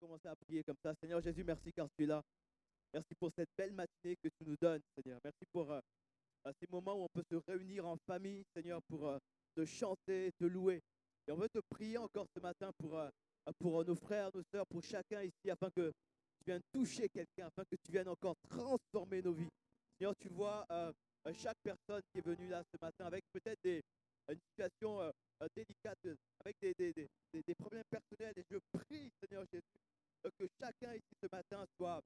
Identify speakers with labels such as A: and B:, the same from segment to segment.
A: commencer à prier comme ça. Seigneur Jésus, merci car tu es là. Merci pour cette belle matinée que tu nous donnes, Seigneur. Merci pour ces moments où on peut se réunir en famille, Seigneur, pour te chanter, te louer. Et on veut te prier encore ce matin pour nos frères, nos sœurs, pour chacun ici, afin que tu viennes toucher quelqu'un, afin que tu viennes encore transformer nos vies. Seigneur, tu vois chaque personne qui est venue là ce matin avec peut-être une situation délicate, avec des problèmes personnels. Et je prie, Seigneur Jésus, que chacun ici ce matin soit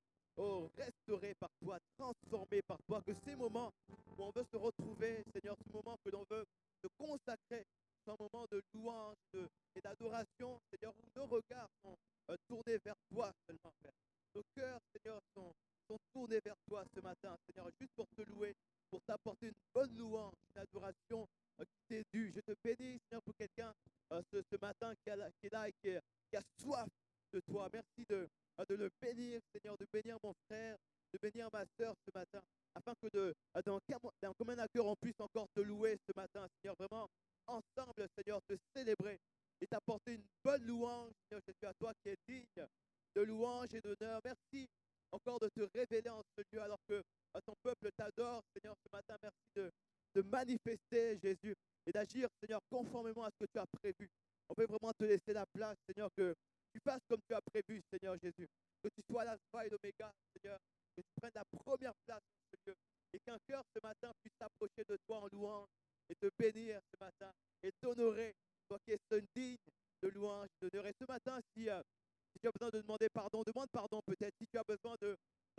A: restauré par toi, transformé par toi, que ces moments où on veut se retrouver, Seigneur, ce moment que l'on veut se consacrer, c'est un moment de louange et d'adoration, Seigneur, où nos regards sont tournés vers toi seulement, Père. Nos cœurs, Seigneur, sont tournés vers toi ce matin, Seigneur, juste pour te louer, pour t'apporter une bonne louange, une adoration qui t'est due. Je te bénis, Seigneur, pour quelqu'un ce matin qui est là et qui a soif de toi. Merci de le bénir, Seigneur, de bénir mon frère, de bénir ma sœur ce matin, afin que d'un commun accord, on puisse encore te louer ce matin, Seigneur, vraiment ensemble, Seigneur, te célébrer et t'apporter une bonne louange, Seigneur Jésus, à toi qui es digne de louange et d'honneur. Merci encore de te révéler en ce lieu alors que ton peuple t'adore, Seigneur, ce matin. Merci de manifester, Jésus, et d'agir, Seigneur, conformément à ce que tu as prévu. On veut vraiment te laisser la place, Seigneur, que tu fasses comme tu as prévu, Seigneur Jésus. Que tu sois l'alpha et l'oméga, Seigneur. Que tu prennes la première place dans ce lieu. Et qu'un cœur ce matin puisse s'approcher de toi en louange et te bénir ce matin et t'honorer. Toi qui es digne de louange, d'honneur. Et ce matin, si tu as besoin de demander pardon, demande pardon peut-être. Si tu as besoin de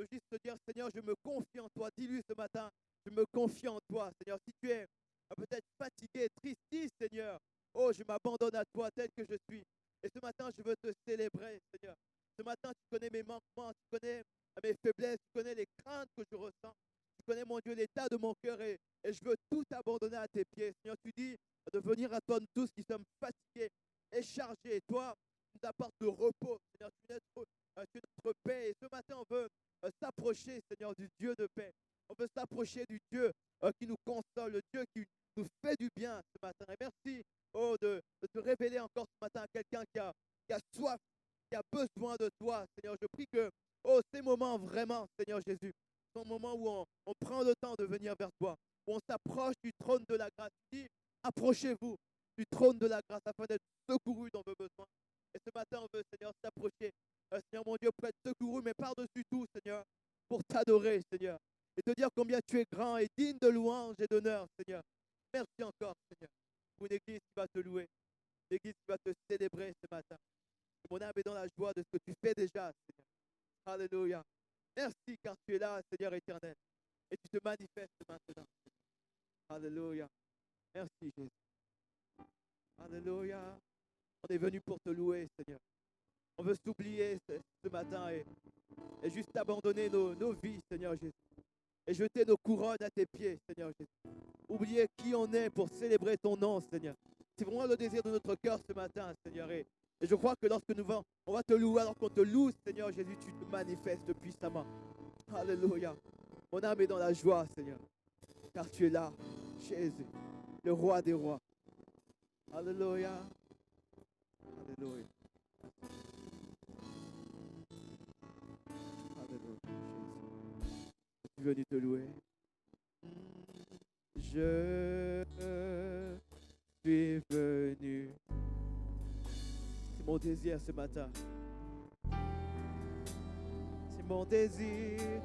A: juste te dire, Seigneur, je me confie en toi. Dis-lui ce matin, je me confie en toi, Seigneur. Si tu es peut-être fatigué, triste, dis, Seigneur, oh, je m'abandonne à toi tel que je suis. Et ce matin, je veux te célébrer, Seigneur. Ce matin, tu connais mes manquements, tu connais mes faiblesses, tu connais les craintes que je ressens. Tu connais, mon Dieu, l'état de mon cœur et je veux tout abandonner à tes pieds. Seigneur, tu dis de venir à toi, nous tous qui sommes fatigués et chargés. Et toi, tu nous apportes le repos. Seigneur, tu es notre paix. Et ce matin, on veut s'approcher, Seigneur, du Dieu de paix. On veut s'approcher du Dieu qui nous console, le Dieu qui nous fait du bien ce matin. Et merci de te révéler encore ce matin à quelqu'un qui a soif, qui a besoin de toi, Seigneur. Je prie que, ces moments vraiment, Seigneur Jésus, sont moments où on prend le temps de venir vers toi, où on s'approche du trône de la grâce. Dis, approchez-vous du trône de la grâce afin d'être secouru dans vos besoins. Et ce matin, on veut, Seigneur, s'approcher, Seigneur mon Dieu, pour être secouru, mais par-dessus tout, Seigneur, pour t'adorer, Seigneur, et te dire combien tu es grand et digne de louange et d'honneur, Seigneur. Merci encore, Seigneur, pour une église qui va te louer, une église qui va te célébrer ce matin. Mon âme est dans la joie de ce que tu fais déjà, Seigneur. Alléluia. Merci car tu es là, Seigneur éternel, et tu te manifestes maintenant. Alléluia. Merci, Jésus. Alléluia. On est venu pour te louer, Seigneur. On veut s'oublier ce matin et juste abandonner nos vies, Seigneur Jésus. Et jeter nos couronnes à tes pieds, Seigneur Jésus. Oublier qui on est pour célébrer ton nom, Seigneur. C'est vraiment le désir de notre cœur ce matin, Seigneur. Et je crois que lorsque on va te louer, alors qu'on te loue, Seigneur Jésus, tu te manifestes puissamment. Alléluia. Mon âme est dans la joie, Seigneur. Car tu es là, Jésus, le roi des rois. Alléluia. Alléluia. Alléluia. Jésus. Je suis venu te louer. Je suis venu. C'est mon désir ce matin. C'est mon désir,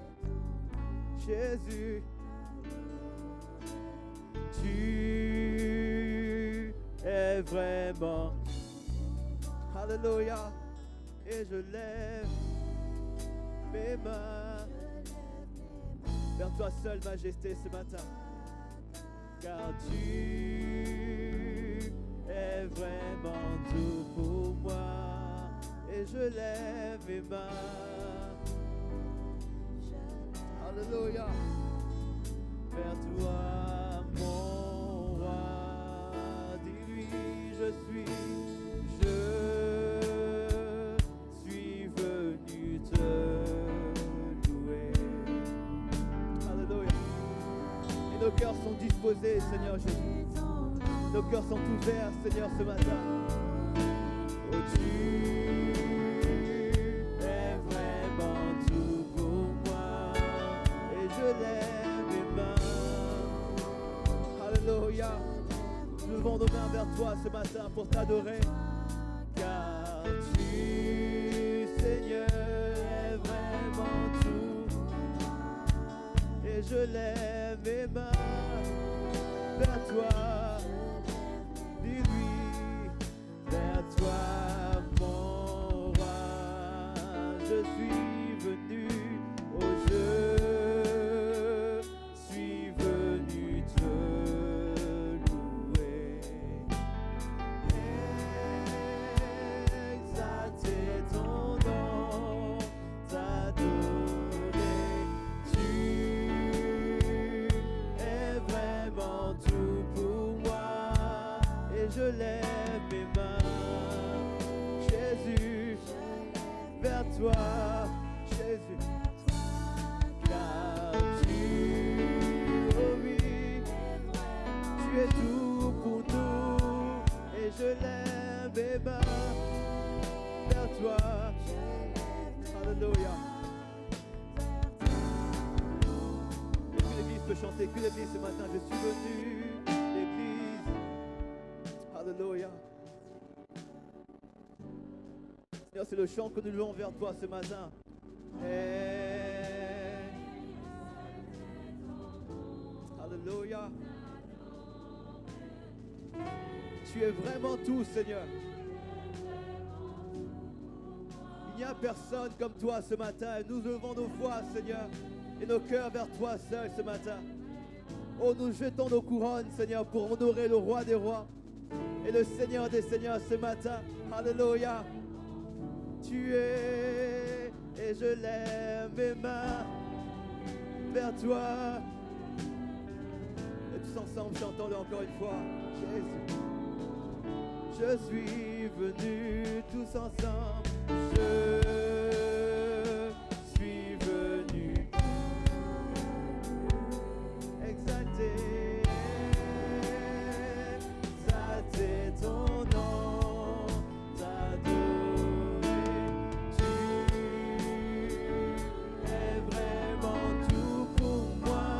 A: Jésus. Tu es vraiment. Alléluia. Et je lève mes mains vers toi seul, Majesté, ce matin. Car tu es vraiment tout pour moi. Et je lève mes mains. Alléluia. Vers toi, mon roi. Dis-lui, je suis venu te louer. Alléluia. Et nos cœurs sont disposés, Seigneur Jésus. Nos cœurs sont ouverts, Seigneur, ce matin. Oh, tu levons nos mains vers toi ce matin pour t'adorer. Car tu, Seigneur, es vraiment tout. Et je lève mes mains vers toi. Dis-lui, vers toi, mon roi. Je suis venu, oh je suis venu te louer. Exalter ton nom, t'adorer. Tu es vraiment tout pour moi. Et je lève mes mains, Jésus, vers toi, Jésus. Car tu, oh oui, tu es tout pour nous. Et je lève mes mains vers toi. Alléluia. Et que l'église peut chanter, que l'église ce matin, je suis venu, l'église. Alléluia. Seigneur, c'est le chant que nous louons vers toi ce matin. Alléluia. Tu es vraiment tout, Seigneur. Il n'y a personne comme toi ce matin. Nous levons nos voix, Seigneur, et nos cœurs vers toi seul ce matin. Oh, nous jetons nos couronnes, Seigneur, pour honorer le roi des rois et le Seigneur des seigneurs ce matin. Alléluia. Tu es, et je lève mes mains vers toi. Et tous ensemble, chantons-le encore une fois. Jésus. Je suis venu tous ensemble. Je suis venu exalter, exalter ton nom, t'adorer. Tu es vraiment tout pour moi.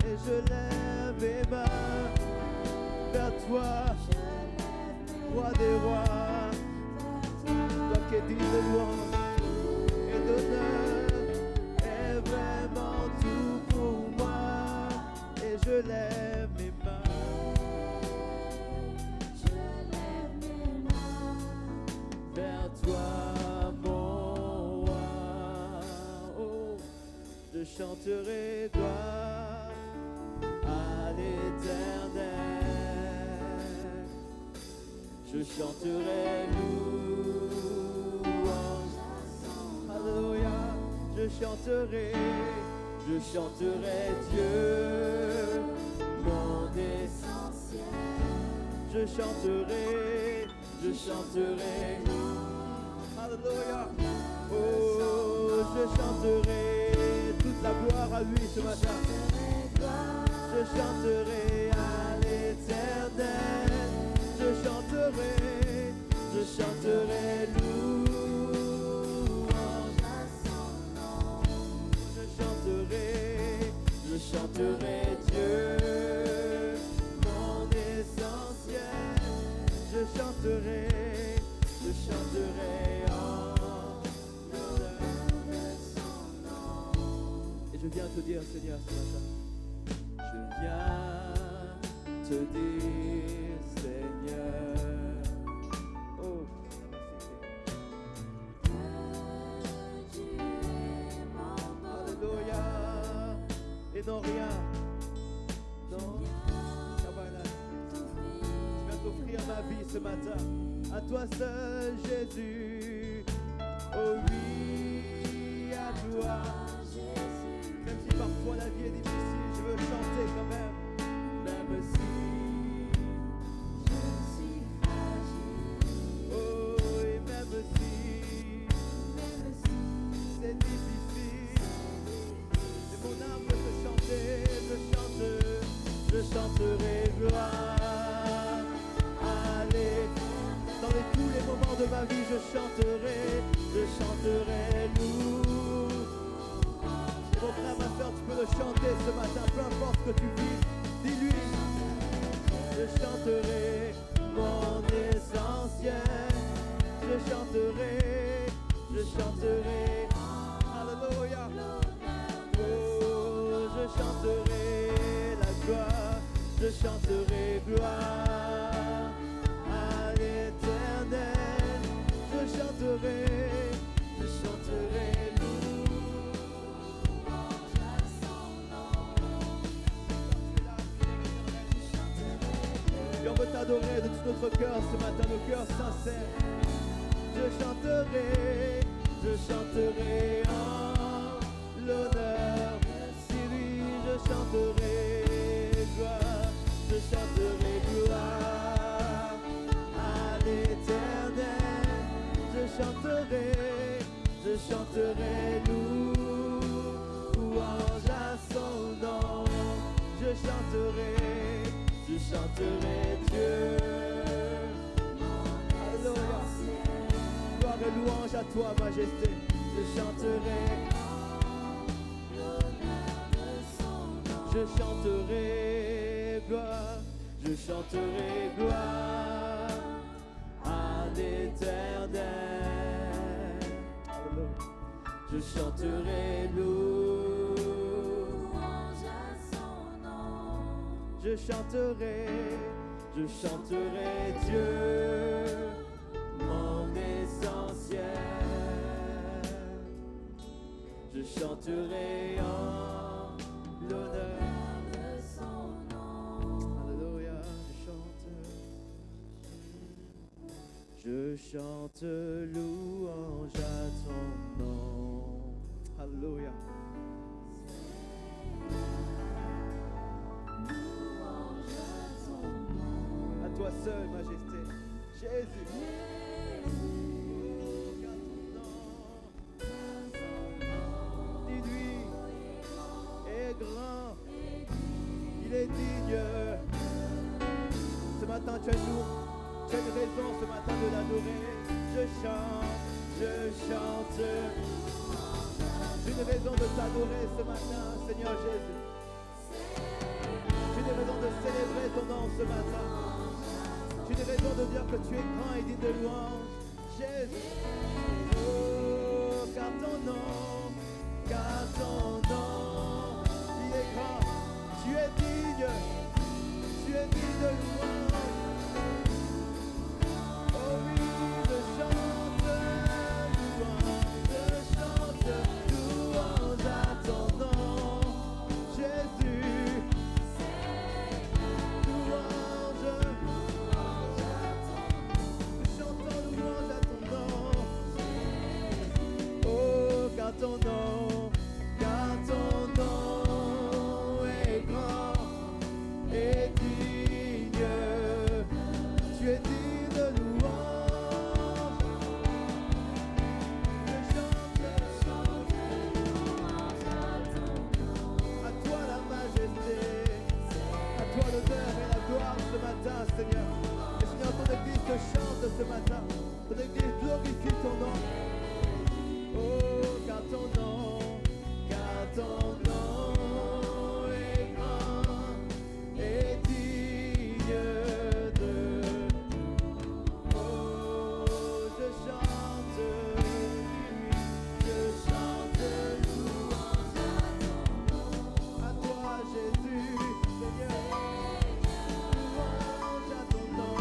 A: Et je lève mes mains vers toi, roi des rois. Toi qui es digne de louange et d'honneur, est vraiment tout pour moi. Et je lève mes mains, vers toi, mon roi. Oh, je chanterai gloire à l'Éternel. Je chanterai louange. Alléluia. Je chanterai Dieu, mon essentiel. Je chanterai. Alléluia. Oh, je chanterai toute la gloire à lui ce matin. Je chanterai à l'Éternel. Je chanterai louange à son nom. Je chanterai Dieu, mon essentiel. Je chanterai en l'honneur de son nom. Et je viens te dire, Seigneur, ce matin, je viens te dire, Seigneur. Oh, merci. Alléluia. Et non rien. Non. Je viens t'offrir ma vie ce matin. À toi seul, Jésus. Oh oui, à toi. Même si parfois la vie est difficile, je veux chanter quand même. Même si je suis fragile. Oh, et même si c'est difficile. Et mon âme veut te chanter, je chanterai gloire. Allez, dans tous les moments de ma vie, je chanterai loup. Mon frère, ma soeur, tu peux le chanter ce matin, peu importe ce que tu vis, dis-lui. je chanterai mon essentiel. Je chanterai, alléluia. Oh, je chanterai la gloire, je chanterai gloire à l'Éternel. Je chanterai louange à son nom. Et on veut t'adorer de tout notre cœur ce matin, nos cœurs sincères. Je chanterai en l'honneur. Si lui, je chanterai gloire, je chanterai gloire à l'Éternel. Je chanterai louange à son nom. Je chanterai Dieu. Alléluia. Gloire et louange à toi, majesté. Je chanterai gloire à l'Éternel. Je chanterai louange à son nom. Je chanterai Dieu, mon essentiel. Je chanterai en l'honneur de son nom. Alléluia, je chante louange à ton nom. Alléluia. Louange à ton nom. À toi seul, majesté. Jésus. Grand, il est digne. Ce matin, tu as une raison ce matin de l'adorer. Je chante. J'ai une raison de t'adorer ce matin, Seigneur Jésus. J'ai une raison de célébrer ton nom ce matin. J'ai une raison de dire que tu es grand et digne de louange, Jésus. Oh, car ton nom, il est grand. Tu es digne de louange. Oh oui, je chante louange à ton nom, Jésus. Louange à ton nom. Chantons louange à ton nom. Oh, car ton nom est grand et digne. Tu es digne de louange. Je chante louange à ton nom. À toi la majesté, à toi l'honneur et la gloire ce matin, Seigneur. Et Seigneur, ton Église te chante ce matin. Ton Église glorifie ton nom. Oh, car ton nom est grand et digne de. Oh, je chante louange à toi, Jésus, Seigneur. Louange à ton nom.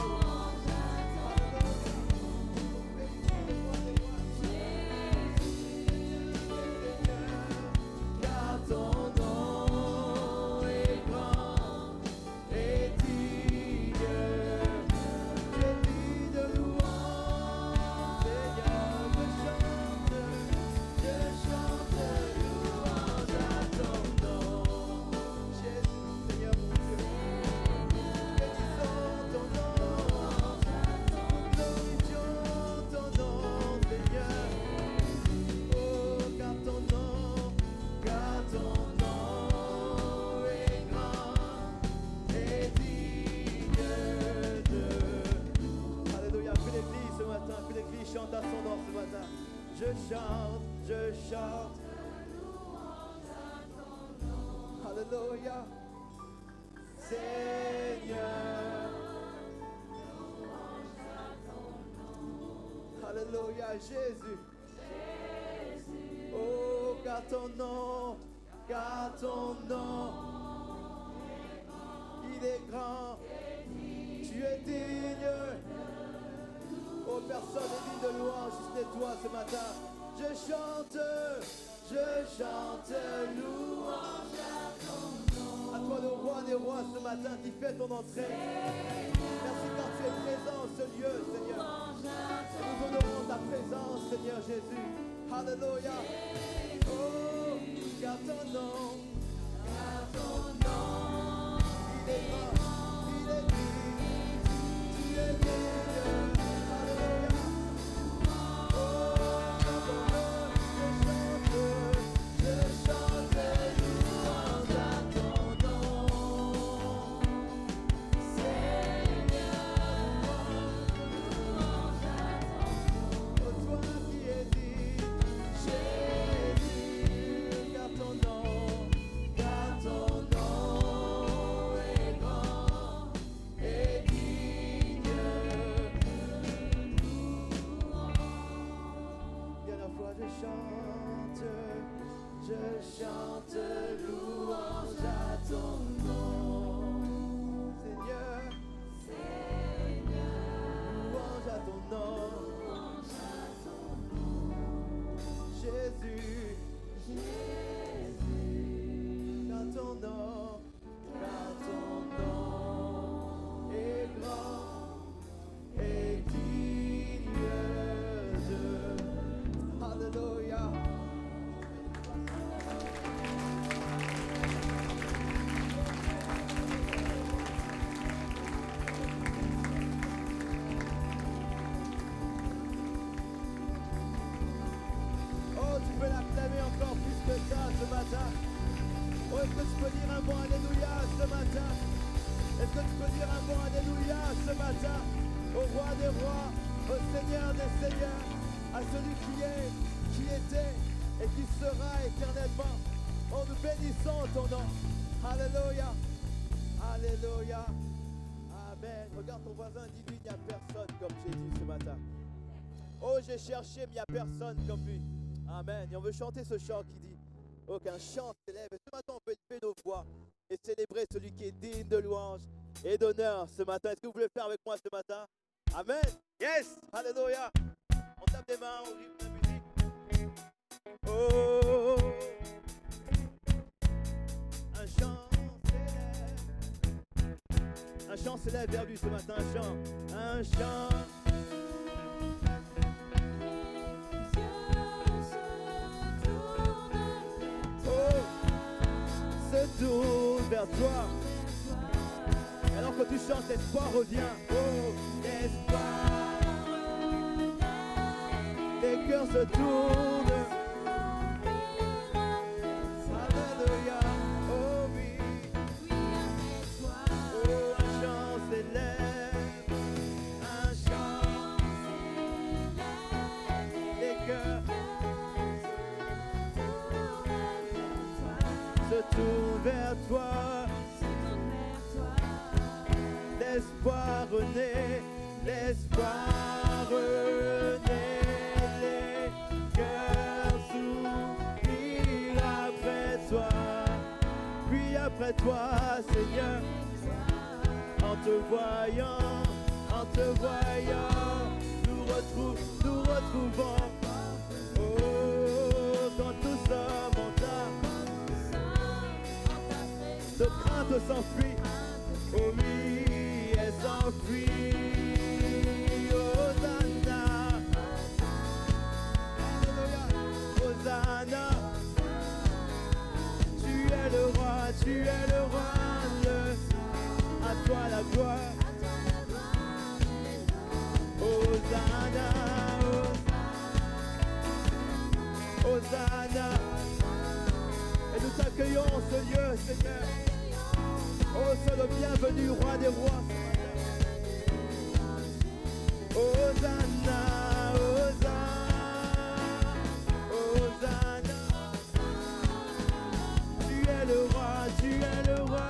A: Chante à son nom ce matin. Je chante. Alléluia. Seigneur, Alléluia, Jésus. Oh, car ton nom, il est grand. Tu es digne. Oh, personne n'est digne de louange, si ce n'est toi ce matin. Je chante louange à toi le roi des rois ce matin qui fait ton entrée. Merci car tu es présent en ce lieu, Seigneur. Nous honorons ta présence, Seigneur Jésus. Alléluia. Oh, car ton nom, il est grand, il est digne, tu es digne. Alléluia. Oh, car ton nom, je chante louange à ton nom. Seigneur, louange à ton nom. Oh, toi qui es digne, Jésus, car ton nom est grand et digne de louange. Et à la fois je chante louange à ton nom. Seigneur, louange à ton nom. Jésus, car ton nom est grand et digne de. Alléluia. Oh, tu peux l'acclamer encore plus que ça ce matin. Oh, est-ce que tu peux dire un bon alléluia ce matin? Est-ce que tu peux dire un bon alléluia ce matin? Au roi des rois, au Seigneur des seigneurs, à celui qui est, qui était et qui sera éternellement. Oh, nous bénissons ton nom. Alléluia. Alléluia. Amen. Regarde ton voisin, dis-lui, il n'y a personne comme Jésus ce matin. Oh, j'ai cherché, mais il n'y a personne comme lui. Amen. Et on veut chanter ce chant qui dit, oh, qu'un chant s'élève. Et ce matin, on peut élever nos voix et célébrer celui qui est digne de louange et d'honneur ce matin. Est-ce que vous voulez le faire avec moi ce matin? Amen. Yes. Alléluia. On tape des mains, on rythme la musique. Oh, un chant s'élève. Un chant s'élève vers lui ce matin. Un chant. Se tourne vers toi. Alors que tu chantes, l'espoir revient. Oh, l'espoir. Les cœurs se tournent. Alléluia. Oh oui. Oh, un chant s'élève. Un chant. Les cœurs se tournent vers toi. L'espoir renaît, l'espoir renaît, les cœurs soupirent après toi, puis après toi, Seigneur, en te voyant, nous retrouvons, oh, quand nous sommes en ta, notre crainte s'enfuit, oh oui. S'enfuit, Hosanna, Hosanna, tu es le roi, à toi la gloire, Hosanna, Hosanna, et nous t'accueillons en ce lieu, Seigneur, oh, sois le bienvenu, roi des rois. Hosanna, Hosanna, Hosanna. Tu es le roi,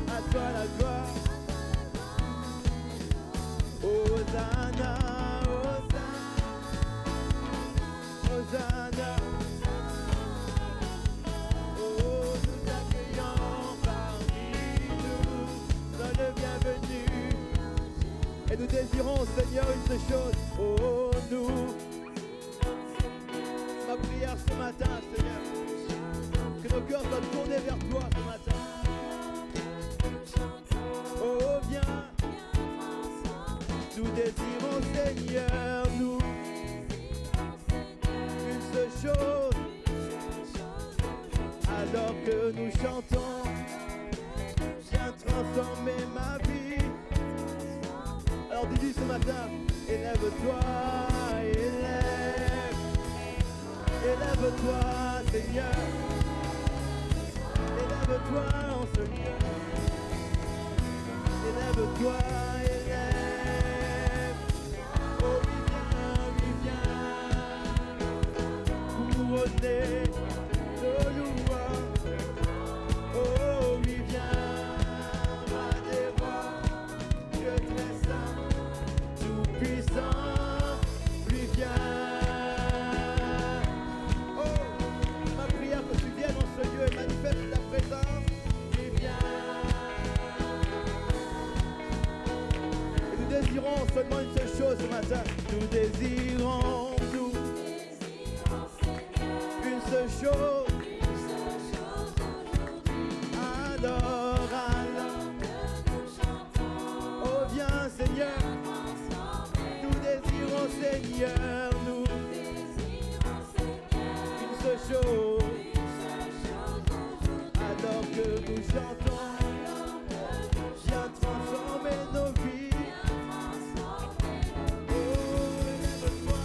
A: à toi la gloire. Hosanna, Hosanna. Élève-toi, Seigneur. Élève-toi en ce lieu. Élève-toi, élève. Oh, oui, viens, couronner de louange. Oh, oui, viens, roi des rois, Dieu très saint, tout puissant, lui viens. Oh, ma prière que tu viennes dans ce lieu et manifeste ta présence, lui viens. Et nous désirons seulement une seule chose ce matin. Nous désirons, une seule chose. Alors, oh viens Seigneur, nous désirons Seigneur, nous, une seule chose, alors que nous chantons, viens transformer nos vies. Oh, élève-toi,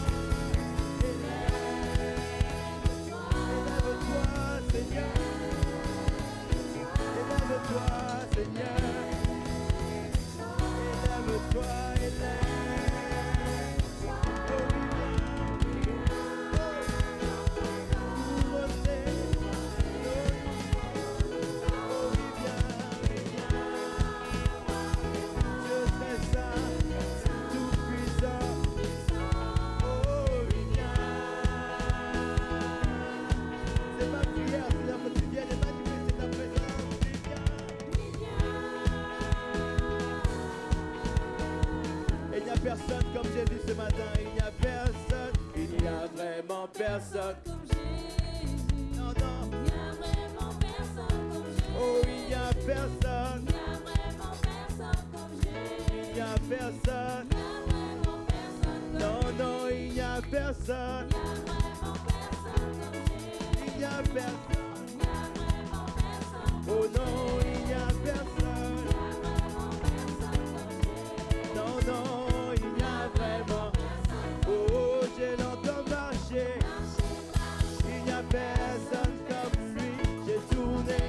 A: élève-toi Seigneur. Élève-toi, Seigneur. Élève-toi, élève. Dieu très saint, tout puissant. Oh, il vient. C'est ma prière, Seigneur, que tu viennes et manifester ta présence. Il n'y a personne comme Jésus ce matin. Il n'y a personne. Il n'y a vraiment personne comme Jésus. Non, non. Il n'y a vraiment personne comme Jésus. Oh, il n'y a personne. Il n'y a vraiment personne comme Jésus. Il n'y a personne. Il n'y a vraiment personne. Non, non, il n'y a personne. Il n'y a vraiment personne comme Jésus. Il n'y a personne. Il n'y a vraiment personne. Oh non, il n'y a personne. Non, non, il n'y a vraiment. Oh, je l'entends marcher. Il n'y a personne comme lui. J'ai tourné,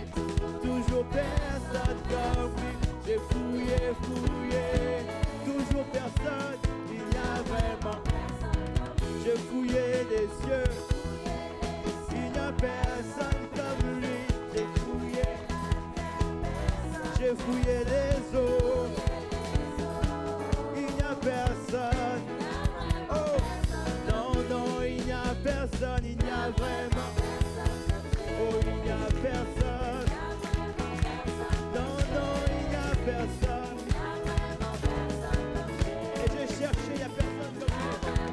A: toujours personne comme lui. J'ai fouillé, fouillé, toujours personne. Il n'y a vraiment. J'ai fouillé les cieux. Il n'y a personne comme lui. J'ai fouillé les eaux. Il n'y a personne. Oh, non, non, il n'y a personne. Il n'y a vraiment. Oh, il n'y a personne. Non, non, il n'y a personne. Et j'ai cherché, il n'y a personne comme lui.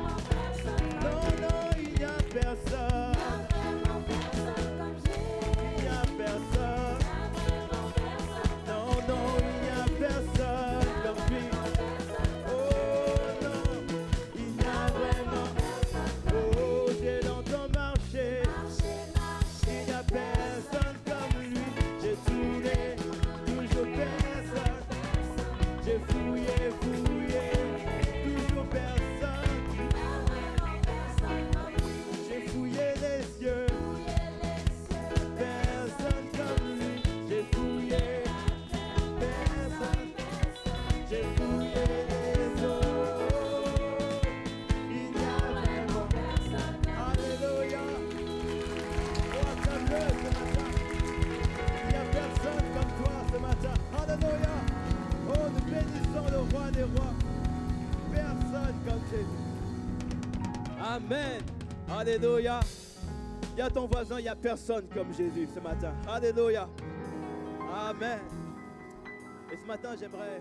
A: Non, non, il n'y a personne. Il n'y a personne. Non, non, il n'y a personne comme lui. Oh non, il n'y a vraiment. Oh, je l'entends marcher. Il n'y a personne comme lui. J'ai tourné, toujours personne. J'ai fouillé, fouillé, toujours personne. J'ai fouillé les cieux. Personne comme lui. J'ai fouillé. Personne. J'ai fouillé les eaux. Il n'y a vraiment. Alléluia. Oh, acclame-le ce matin. Il n'y a personne comme toi ce matin. Alléluia. Oh, nous bénissons le roi des rois. Personne comme Jésus. Amen. Alléluia. Dis à ton voisin, il n'y a personne comme Jésus ce matin. Alléluia. Amen. Et ce matin, j'aimerais,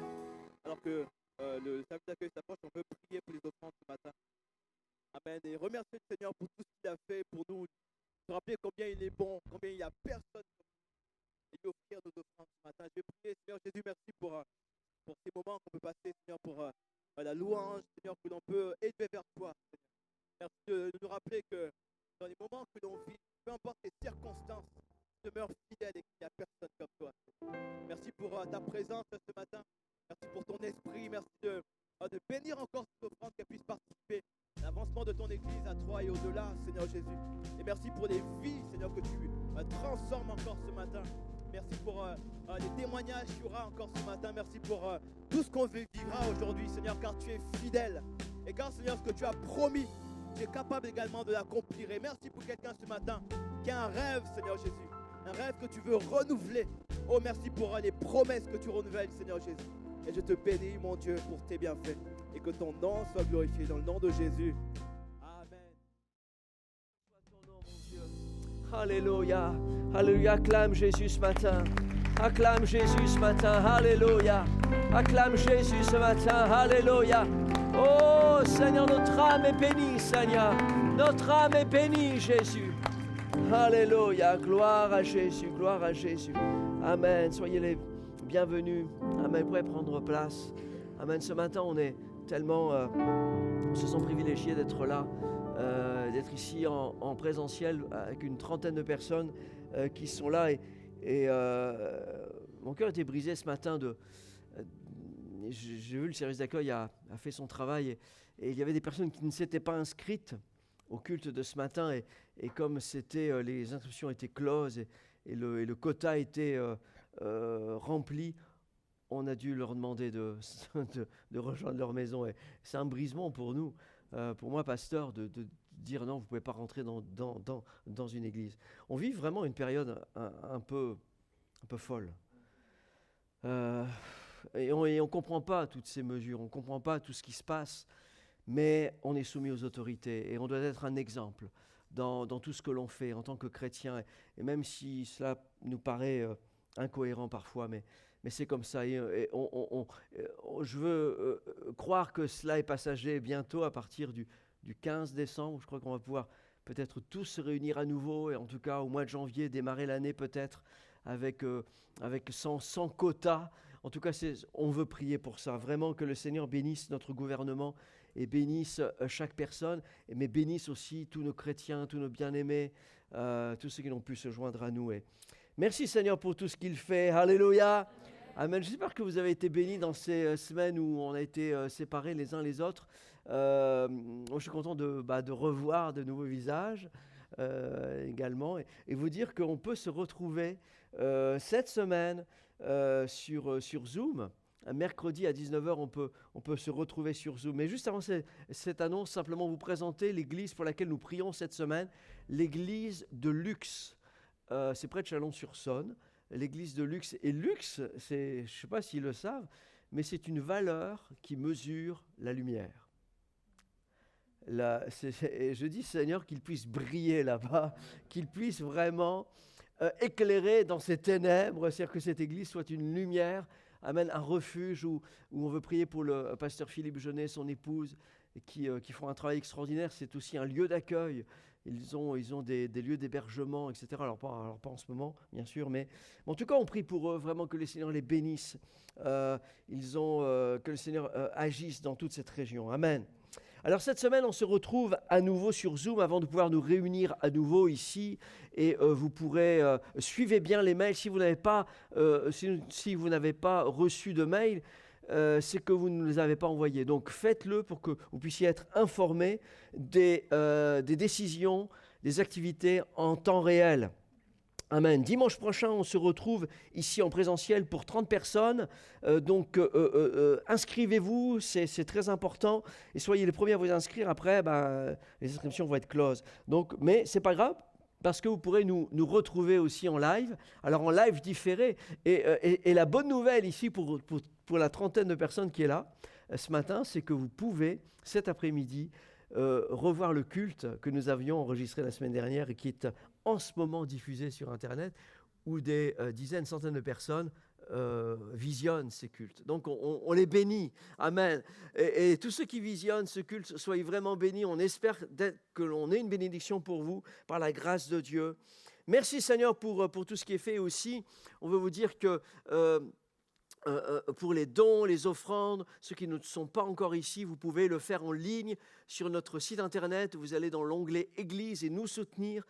A: alors que le service d'accueil s'approche, on peut prier pour les offrandes ce matin. Amen. Et remercier le Seigneur pour tout ce qu'il a fait pour nous. Se rappeler combien il est bon, combien il n'y a personne comme lui. Et lui offrir nos offrandes ce matin. Je vais prier, Seigneur Jésus, merci pour ces moments qu'on peut passer, Seigneur, pour la louange, Seigneur, que l'on peut élever vers toi, Seigneur. Merci de nous rappeler que dans les moments que l'on vit, peu importe les circonstances, demeure fidèle et qu'il n'y a personne comme toi. Merci pour ta présence ce matin. Merci pour ton esprit. Merci de bénir encore cette offrande qu'elle puisse participer à l'avancement l'avancement de ton Église à toi et au-delà, Seigneur Jésus. Et merci pour les vies, Seigneur, que tu transformes encore ce matin. Merci pour les témoignages qu'il y aura encore ce matin. Merci pour tout ce qu'on vivra aujourd'hui, Seigneur, car tu es fidèle. Et car, Seigneur, ce que tu as promis, tu es capable également de l'accomplir. Et merci pour quelqu'un ce matin qui a un rêve, Seigneur Jésus. Un rêve que tu veux renouveler. Oh, merci pour les promesses que tu renouvelles, Seigneur Jésus. Et je te bénis, mon Dieu, pour tes bienfaits. Et que ton nom soit glorifié dans le nom de Jésus. Amen.
B: Alléluia. Alléluia. Acclame Jésus ce matin. Acclame Jésus ce matin. Alléluia. Acclame Jésus ce matin. Alléluia. Oh Seigneur, notre âme est bénie, Seigneur. Notre âme est bénie, Jésus. Alléluia. Gloire à Jésus. Gloire à Jésus. Amen. Soyez les bienvenus. Amen. Vous pouvez prendre place. Amen. Ce matin, on est tellement... on se sent privilégiés d'être là, d'être ici en présentiel avec une trentaine de personnes qui sont là. Et mon cœur était brisé ce matin. J'ai vu le service d'accueil a fait son travail et il y avait des personnes qui ne s'étaient pas inscrites au culte de ce matin. Et comme les inscriptions étaient closes et le quota était rempli, on a dû leur demander de rejoindre leur maison. Et c'est un brisement pour nous, pour moi, pasteur, de dire non, vous ne pouvez pas rentrer dans une église. On vit vraiment une période un peu folle. Et on ne comprend pas toutes ces mesures, on ne comprend pas tout ce qui se passe, mais on est soumis aux autorités et on doit être un exemple dans tout ce que l'on fait en tant que chrétien. Et même si cela nous paraît incohérent parfois, mais c'est comme ça. Je veux croire que cela est passager bientôt à partir du 15 décembre. Je crois qu'on va pouvoir peut-être tous se réunir à nouveau et en tout cas au mois de janvier démarrer l'année peut-être avec sans quota. En tout cas, on veut prier pour ça. Vraiment que le Seigneur bénisse notre gouvernement et bénisse chaque personne, mais bénisse aussi tous nos chrétiens, tous nos bien-aimés, tous ceux qui n'ont pu se joindre à nous. Et merci Seigneur pour tout ce qu'il fait. Alléluia. Amen. J'espère que vous avez été bénis dans ces semaines où on a été séparés les uns les autres. Je suis content de revoir de nouveaux visages également et vous dire qu'on peut se retrouver cette semaine sur Zoom. Un mercredi à 19h, on peut se retrouver sur Zoom. Mais juste avant cette annonce, simplement vous présenter l'église pour laquelle nous prions cette semaine, l'église de Luxe. C'est près de Chalon-sur-Saône, l'église de Luxe. Et Luxe, je ne sais pas s'ils le savent, mais c'est une valeur qui mesure la lumière. Et je dis, Seigneur, qu'il puisse briller là-bas, qu'il puisse vraiment éclairer dans ces ténèbres, c'est-à-dire que cette église soit une lumière, amène un refuge où on veut prier pour le pasteur Philippe Jeunet, son épouse, qui font un travail extraordinaire. C'est aussi un lieu d'accueil. Ils ont des lieux d'hébergement, etc. Alors pas en ce moment, bien sûr, mais en tout cas, on prie pour eux, vraiment que le Seigneur les bénisse. Que le Seigneur agisse dans toute cette région. Amen. Alors cette semaine, on se retrouve à nouveau sur Zoom avant de pouvoir nous réunir à nouveau ici. Et vous pourrez suivre bien les mails. Si vous n'avez pas reçu de mail, c'est que vous ne les avez pas envoyés. Donc faites-le pour que vous puissiez être informés des décisions, des activités en temps réel. Amen. Dimanche prochain, on se retrouve ici en présentiel pour 30 personnes. Donc, inscrivez-vous, c'est très important. Et soyez les premiers à vous inscrire. Après, les inscriptions vont être closes. Donc, mais ce n'est pas grave, parce que vous pourrez nous retrouver aussi en live. Alors, en live différé. Et la bonne nouvelle ici pour la trentaine de personnes qui est là ce matin, c'est que vous pouvez, cet après-midi, revoir le culte que nous avions enregistré la semaine dernière et qui est en ce moment diffusé sur Internet, où des dizaines, centaines de personnes visionnent ces cultes. Donc, on les bénit. Amen. Et tous ceux qui visionnent ce culte, soyez vraiment bénis. On espère que l'on ait une bénédiction pour vous par la grâce de Dieu. Merci Seigneur pour tout ce qui est fait aussi. On veut vous dire que pour les dons, les offrandes, ceux qui ne sont pas encore ici, vous pouvez le faire en ligne sur notre site Internet. Vous allez dans l'onglet « Église » et nous soutenir.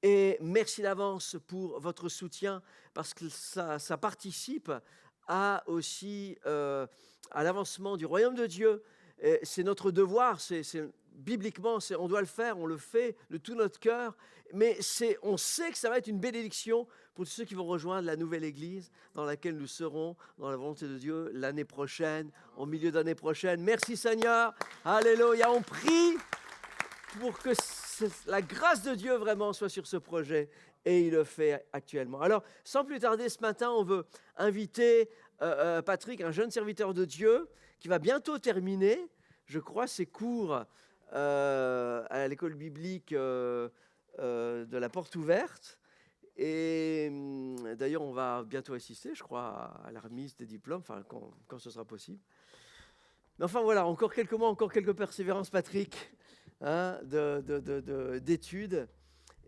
B: Et merci d'avance pour votre soutien parce que ça participe à l'avancement du royaume de Dieu. Et c'est notre devoir, c'est bibliquement, on doit le faire, on le fait de tout notre cœur, mais on sait que ça va être une bénédiction pour tous ceux qui vont rejoindre la nouvelle Église dans laquelle nous serons dans la volonté de Dieu l'année prochaine, au milieu d'année prochaine. Merci Seigneur, alléluia, on prie pour que la grâce de Dieu vraiment soit sur ce projet, et il le fait actuellement. Alors, sans plus tarder, ce matin, on veut inviter Patrick, un jeune serviteur de Dieu, qui va bientôt terminer, je crois, ses cours à l'école biblique de la Porte Ouverte. Et d'ailleurs, on va bientôt assister, je crois, à la remise des diplômes, enfin, quand ce sera possible. Mais enfin, voilà, encore quelques mois, encore quelques persévérances, Patrick, hein, d'études.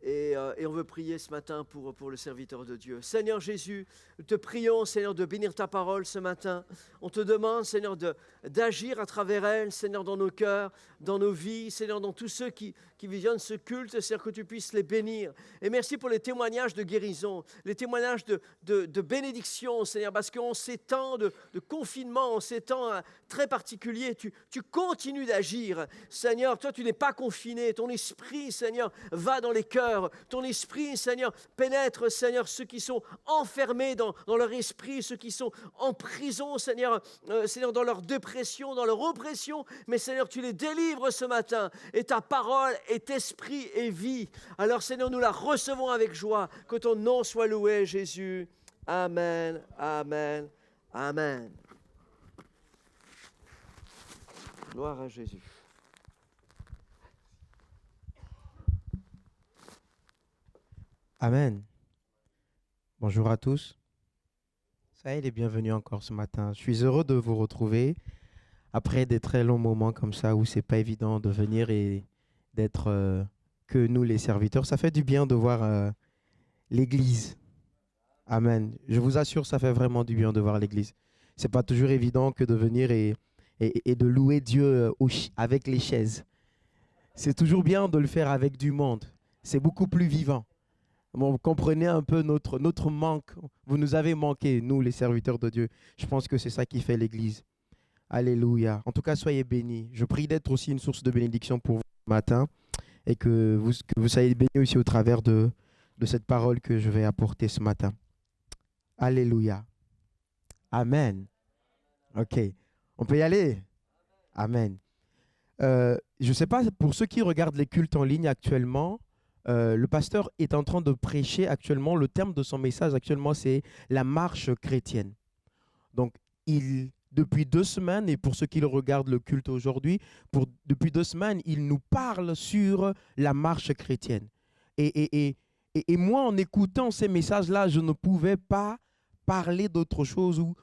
B: Et on veut prier ce matin pour le serviteur de Dieu. Seigneur Jésus, nous te prions, Seigneur, de bénir ta parole ce matin. On te demande, Seigneur, d'agir à travers elle, Seigneur, dans nos cœurs, dans nos vies, Seigneur, dans tous ceux qui visionnent ce culte, Seigneur, que tu puisses les bénir. Et merci pour les témoignages de guérison, les témoignages de bénédiction, Seigneur, parce qu'en ces temps de confinement, en ces temps très particuliers, tu continues d'agir. Seigneur, toi, tu n'es pas confiné. Ton esprit, Seigneur, va dans les cœurs. Ton esprit, Seigneur, pénètre, Seigneur, ceux qui sont enfermés dans leur esprit, ceux qui sont en prison, Seigneur, Seigneur, dans leur dépression, dans leur oppression. Mais, Seigneur, tu les délivres ce matin. Et ta parole est esprit et vie. Alors, Seigneur, nous la recevons avec joie. Que ton nom soit loué, Jésus. Amen, amen, amen. Gloire à Jésus.
C: Amen. Bonjour à tous. Ça y est, les bienvenus encore ce matin. Je suis heureux de vous retrouver après des très longs moments comme ça où c'est pas évident de venir et d'être que nous les serviteurs. Ça fait du bien de voir l'Église. Amen. Je vous assure, ça fait vraiment du bien de voir l'Église. C'est pas toujours évident que de venir et de louer Dieu avec les chaises. C'est toujours bien de le faire avec du monde. C'est beaucoup plus vivant. Bon, vous comprenez un peu notre manque. Vous nous avez manqué, nous, les serviteurs de Dieu. Je pense que c'est ça qui fait l'Église. Alléluia. En tout cas, soyez bénis. Je prie d'être aussi une source de bénédiction pour vous ce matin et que vous soyez bénis aussi au travers de cette parole que je vais apporter ce matin. Alléluia. Amen. OK. On peut y aller? Amen. Je ne sais pas, pour ceux qui regardent les cultes en ligne actuellement, le pasteur est en train de prêcher actuellement, le terme de son message actuellement, c'est la marche chrétienne. Donc, depuis 2 semaines, et pour ceux qui le regardent le culte aujourd'hui, depuis 2 semaines, il nous parle sur la marche chrétienne. Et moi, en écoutant ces messages-là, je ne pouvais pas parler d'autre chose ou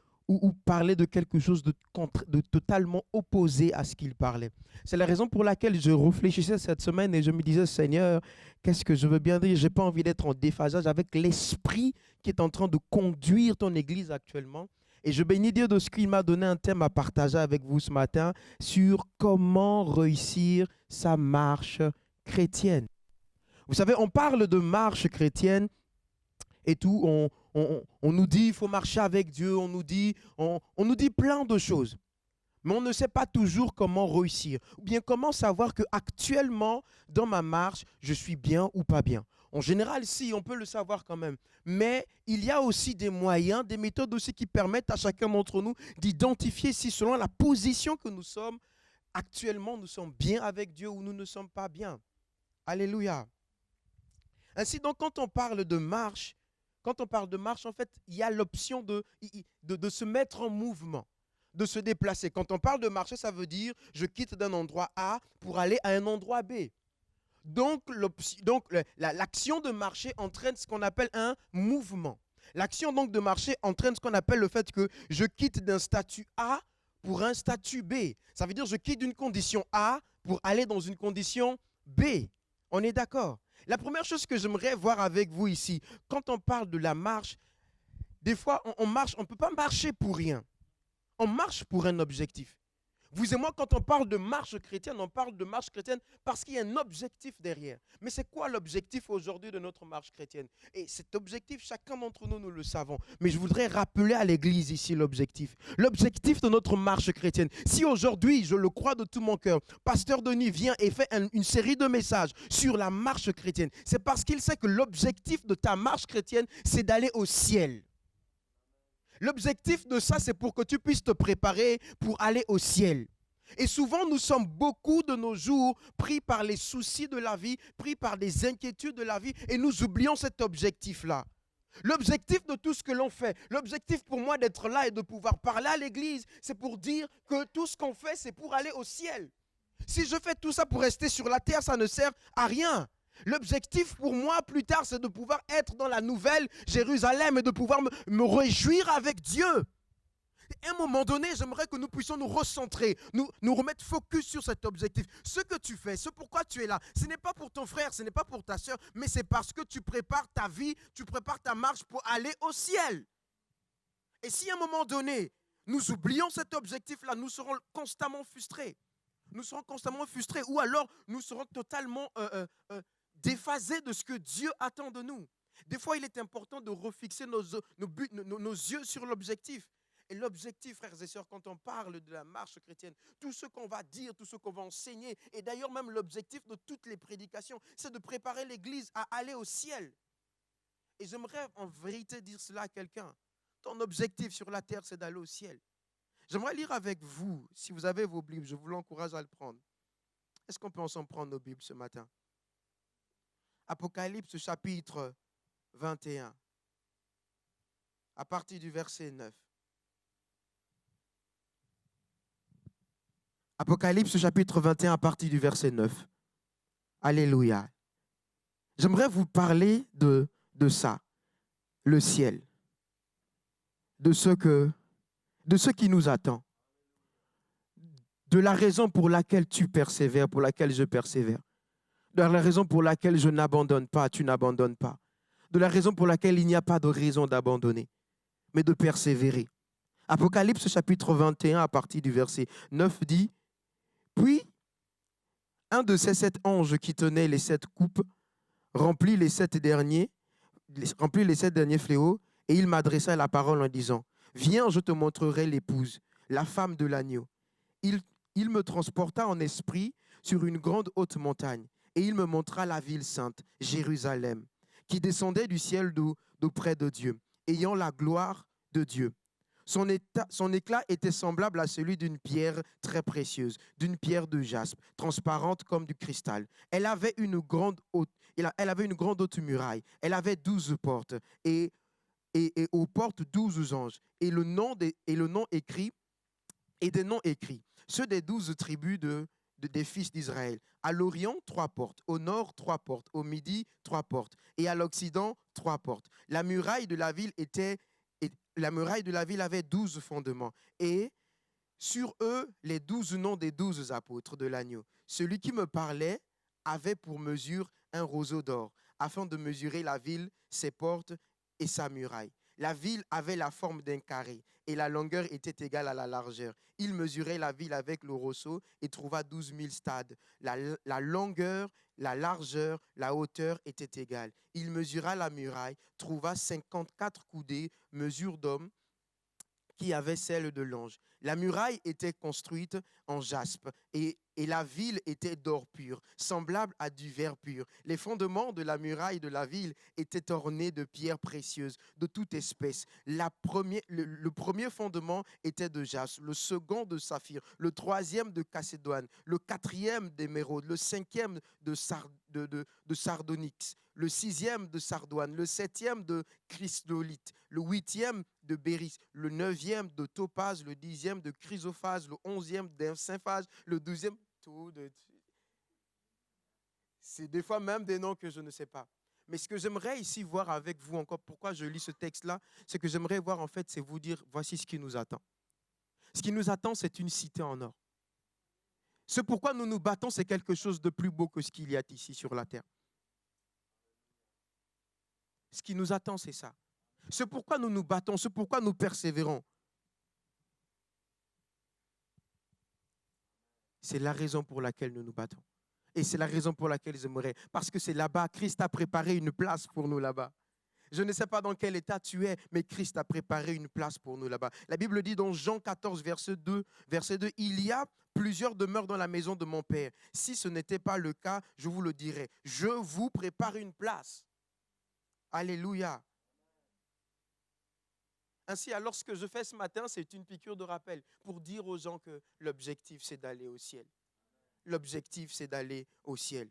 C: parler de quelque chose de totalement opposé à ce qu'il parlait. C'est la raison pour laquelle je réfléchissais cette semaine et je me disais, Seigneur, qu'est-ce que je veux bien dire? Je n'ai pas envie d'être en déphasage avec l'esprit qui est en train de conduire ton Église actuellement. Et je bénis Dieu de ce qu'il m'a donné un thème à partager avec vous ce matin sur comment réussir sa marche chrétienne. Vous savez, on parle de marche chrétienne et tout, on nous dit qu'il faut marcher avec Dieu, on nous dit plein de choses. Mais on ne sait pas toujours comment réussir. Ou bien comment savoir qu'actuellement, dans ma marche, je suis bien ou pas bien. En général, si, on peut le savoir quand même. Mais il y a aussi des moyens, des méthodes aussi qui permettent à chacun d'entre nous d'identifier si selon la position que nous sommes, actuellement, nous sommes bien avec Dieu ou nous ne sommes pas bien. Alléluia. Ainsi, donc, quand on parle de marche, en fait, il y a l'option de se mettre en mouvement, de se déplacer. Quand on parle de marcher, ça veut dire je quitte d'un endroit A pour aller à un endroit B. Donc, l'action de marcher entraîne ce qu'on appelle un mouvement. L'action donc de marcher entraîne ce qu'on appelle le fait que je quitte d'un statut A pour un statut B. Ça veut dire je quitte d'une condition A pour aller dans une condition B. On est d'accord? La première chose que j'aimerais voir avec vous ici, quand on parle de la marche, des fois on marche, on ne peut pas marcher pour rien. On marche pour un objectif. Vous et moi, quand on parle de marche chrétienne, on parle de marche chrétienne parce qu'il y a un objectif derrière. Mais c'est quoi l'objectif aujourd'hui de notre marche chrétienne? Et cet objectif, chacun d'entre nous, nous le savons. Mais je voudrais rappeler à l'Église ici l'objectif. L'objectif de notre marche chrétienne. Si aujourd'hui, je le crois de tout mon cœur, Pasteur Denis vient et fait une série de messages sur la marche chrétienne, c'est parce qu'il sait que l'objectif de ta marche chrétienne, c'est d'aller au ciel. L'objectif de ça, c'est pour que tu puisses te préparer pour aller au ciel. Et souvent, nous sommes beaucoup de nos jours pris par les soucis de la vie, pris par des inquiétudes de la vie, et nous oublions cet objectif-là. L'objectif de tout ce que l'on fait, l'objectif pour moi d'être là et de pouvoir parler à l'église, c'est pour dire que tout ce qu'on fait, c'est pour aller au ciel. Si je fais tout ça pour rester sur la terre, ça ne sert à rien. L'objectif pour moi plus tard, c'est de pouvoir être dans la nouvelle Jérusalem et de pouvoir me réjouir avec Dieu. Et à un moment donné, j'aimerais que nous puissions nous recentrer, nous remettre focus sur cet objectif. Ce que tu fais, ce pourquoi tu es là, ce n'est pas pour ton frère, ce n'est pas pour ta soeur, mais c'est parce que tu prépares ta vie, tu prépares ta marche pour aller au ciel. Et si à un moment donné, nous oublions cet objectif-là, nous serons constamment frustrés. Nous serons constamment frustrés ou alors nous serons totalement déphasés de ce que Dieu attend de nous. Des fois, il est important de refixer nos yeux sur l'objectif. Et l'objectif, frères et sœurs, quand on parle de la marche chrétienne, tout ce qu'on va dire, tout ce qu'on va enseigner, et d'ailleurs même l'objectif de toutes les prédications, c'est de préparer l'Église à aller au ciel. Et j'aimerais en vérité dire cela à quelqu'un. Ton objectif sur la terre, c'est d'aller au ciel. J'aimerais lire avec vous, si vous avez vos Bibles, je vous l'encourage à le prendre. Est-ce qu'on peut ensemble prendre nos Bibles ce matin? Apocalypse chapitre 21, à partir du verset 9. Apocalypse chapitre 21 à partir du verset 9. Alléluia. J'aimerais vous parler de ça, le ciel, de ce qui nous attend, de la raison pour laquelle tu persévères, pour laquelle je persévère, de la raison pour laquelle je n'abandonne pas, tu n'abandonnes pas, de la raison pour laquelle il n'y a pas de raison d'abandonner, mais de persévérer. Apocalypse chapitre 21 à partir du verset 9 dit: puis, un de ces 7 anges qui tenaient les 7 coupes remplit les 7 derniers fléaux, et il m'adressa la parole en disant: viens, je te montrerai l'épouse, la femme de l'agneau. Il me transporta en esprit sur une grande haute montagne, et il me montra la ville sainte, Jérusalem, qui descendait du ciel d'auprès de Dieu, ayant la gloire de Dieu. Son éclat était semblable à celui d'une pierre très précieuse, d'une pierre de jaspe, transparente comme du cristal. Elle avait une grande haute muraille. Elle avait 12 portes et aux portes 12 anges. Et des noms écrits, ceux des 12 tribus des fils d'Israël. À l'Orient, 3 portes. Au nord, 3 portes. Au midi, 3 portes. Et à l'Occident, 3 portes. La muraille de la ville avait 12 fondements, et sur eux, les 12 noms des 12 apôtres de l'agneau. Celui qui me parlait avait pour mesure un roseau d'or, afin de mesurer la ville, ses portes et sa muraille. La ville avait la forme d'un carré, et la longueur était égale à la largeur. Il mesurait la ville avec le roseau et trouva 12 000 stades. La longueur, la largeur, la hauteur étaient égales. Il mesura la muraille, trouva 54 coudées, mesure d'homme, qui avait celle de l'ange. La muraille était construite en jaspe et la ville était d'or pur, semblable à du verre pur. Les fondements de la muraille de la ville étaient ornés de pierres précieuses de toute espèce. Le premier fondement était de jaspe, le second de saphir, le troisième de chalcédoine, le quatrième d'émeraude, le cinquième de sardonyx, le sixième de sardoine, le septième de chrysolite, le huitième de béryl, le neuvième de topaz, le dixième de chrysophase, le onzième d'un symphage, le douzième c'est des fois même des noms que je ne sais pas. Mais ce que j'aimerais ici voir avec vous encore, pourquoi je lis ce texte-là, c'est que j'aimerais voir en fait, c'est vous dire, voici ce qui nous attend. Ce qui nous attend, c'est une cité en or. Ce pourquoi nous nous battons, c'est quelque chose de plus beau que ce qu'il y a ici sur la terre. Ce qui nous attend, c'est ça. Ce pourquoi nous nous battons, ce pourquoi nous persévérons. C'est la raison pour laquelle nous nous battons. Et c'est la raison pour laquelle j'aimerais. Parce que c'est là-bas, Christ a préparé une place pour nous là-bas. Je ne sais pas dans quel état tu es, mais Christ a préparé une place pour nous là-bas. La Bible dit dans Jean 14, verset 2, il y a plusieurs demeures dans la maison de mon Père. Si ce n'était pas le cas, je vous le dirais. Je vous prépare une place. Alléluia. Ainsi, alors ce que je fais ce matin, c'est une piqûre de rappel pour dire aux gens que l'objectif, c'est d'aller au ciel. L'objectif, c'est d'aller au ciel.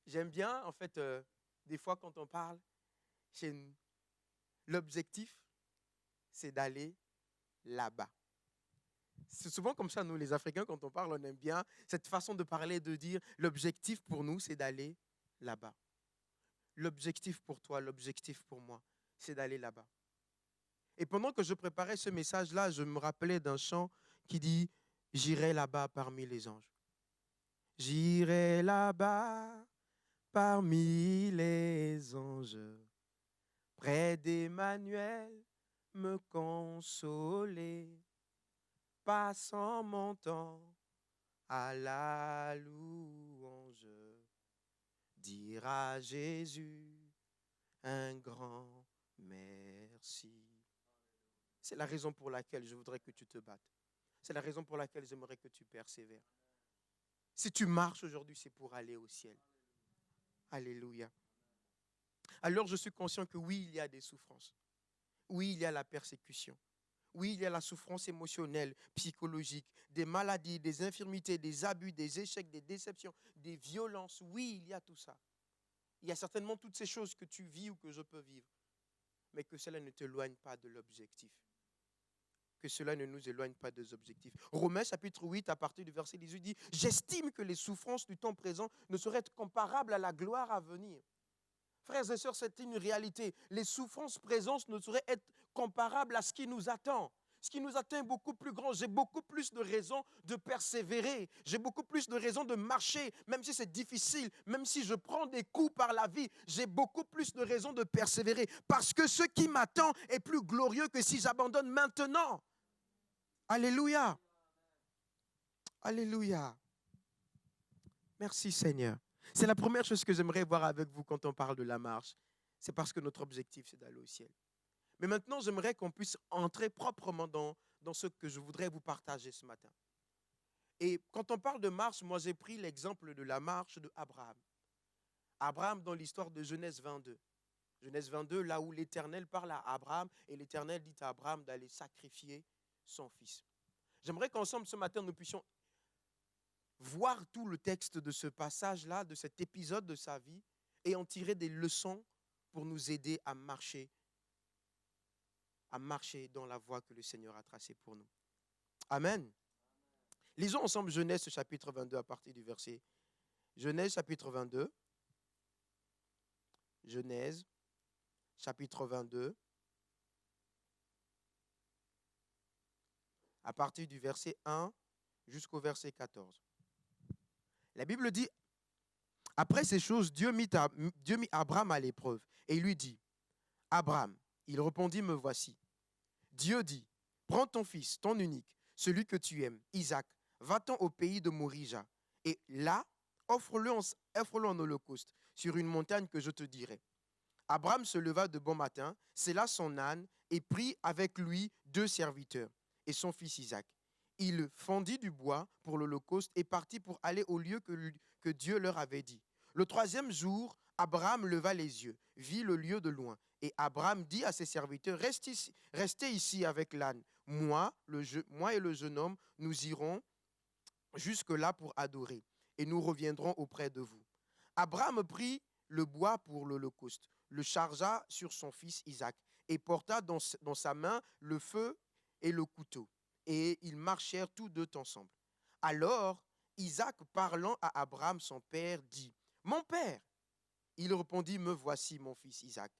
C: J'aime bien, en fait, des fois quand on parle, l'objectif, c'est d'aller là-bas. C'est souvent comme ça, nous les Africains, quand on parle, on aime bien cette façon de parler, de dire l'objectif pour nous, c'est d'aller là-bas. L'objectif pour toi, l'objectif pour moi, c'est d'aller là-bas. Et pendant que je préparais ce message-là, je me rappelais d'un chant qui dit « J'irai là-bas parmi les anges ». J'irai là-bas parmi les anges, près d'Emmanuel, me consoler, passant mon temps à la louange, dire à Jésus un grand merci. C'est la raison pour laquelle je voudrais que tu te battes. C'est la raison pour laquelle j'aimerais que tu persévères. Si tu marches aujourd'hui, c'est pour aller au ciel. Alléluia. Alors je suis conscient que oui, il y a des souffrances. Oui, il y a la persécution. Oui, il y a la souffrance émotionnelle, psychologique, des maladies, des infirmités, des abus, des échecs, des déceptions, des violences. Oui, il y a tout ça. Il y a certainement toutes ces choses que tu vis ou que je peux vivre. Mais que cela ne t'éloigne pas de l'objectif. Que cela ne nous éloigne pas des objectifs. Romains chapitre 8, à partir du verset 18, dit « J'estime que les souffrances du temps présent ne seraient comparables à la gloire à venir. » Frères et sœurs, c'est une réalité. Les souffrances présentes ne sauraient être comparables à ce qui nous attend. Ce qui nous attend est beaucoup plus grand. J'ai beaucoup plus de raisons de persévérer. J'ai beaucoup plus de raisons de marcher, même si c'est difficile, même si je prends des coups par la vie. J'ai beaucoup plus de raisons de persévérer parce que ce qui m'attend est plus glorieux que si j'abandonne maintenant. Alléluia. Alléluia. Merci Seigneur. C'est la première chose que j'aimerais voir avec vous quand on parle de la marche. C'est parce que notre objectif, c'est d'aller au ciel. Mais maintenant, j'aimerais qu'on puisse entrer proprement dans ce que je voudrais vous partager ce matin. Et quand on parle de marche, moi j'ai pris l'exemple de la marche d'Abraham. Abraham dans l'histoire de Genèse 22. Genèse 22, là où l'Éternel parle à Abraham et l'Éternel dit à Abraham d'aller sacrifier son fils. J'aimerais qu'ensemble ce matin, nous puissions voir tout le texte de ce passage-là, de cet épisode de sa vie, et en tirer des leçons pour nous aider à marcher dans la voie que le Seigneur a tracée pour nous. Amen. Lisons ensemble Genèse chapitre 22 à partir du verset. Genèse chapitre 22. Genèse chapitre 22. À partir du verset 1 jusqu'au verset 14. La Bible dit, après ces choses, Dieu mit Abraham à l'épreuve et il lui dit, Abraham, il répondit, me voici. Dieu dit, prends ton fils, ton unique, celui que tu aimes, Isaac, va-t'en au pays de Morija et là, offre-le en holocauste sur une montagne que je te dirai. Abraham se leva de bon matin, sella son âne et prit avec lui 2 serviteurs et son fils Isaac. Il fendit du bois pour l'holocauste et partit pour aller au lieu que Dieu leur avait dit. Le 3e jour, Abraham leva les yeux, vit le lieu de loin. Et Abraham dit à ses serviteurs, restez ici avec l'âne. Moi et le jeune homme, nous irons jusque-là pour adorer. Et nous reviendrons auprès de vous. Abraham prit le bois pour l'holocauste, le chargea sur son fils Isaac et porta dans sa main le feu et le couteau. Et ils marchèrent tous deux ensemble. Alors, Isaac, parlant à Abraham, son père, dit, « Mon père !» Il répondit, « Me voici, mon fils Isaac. »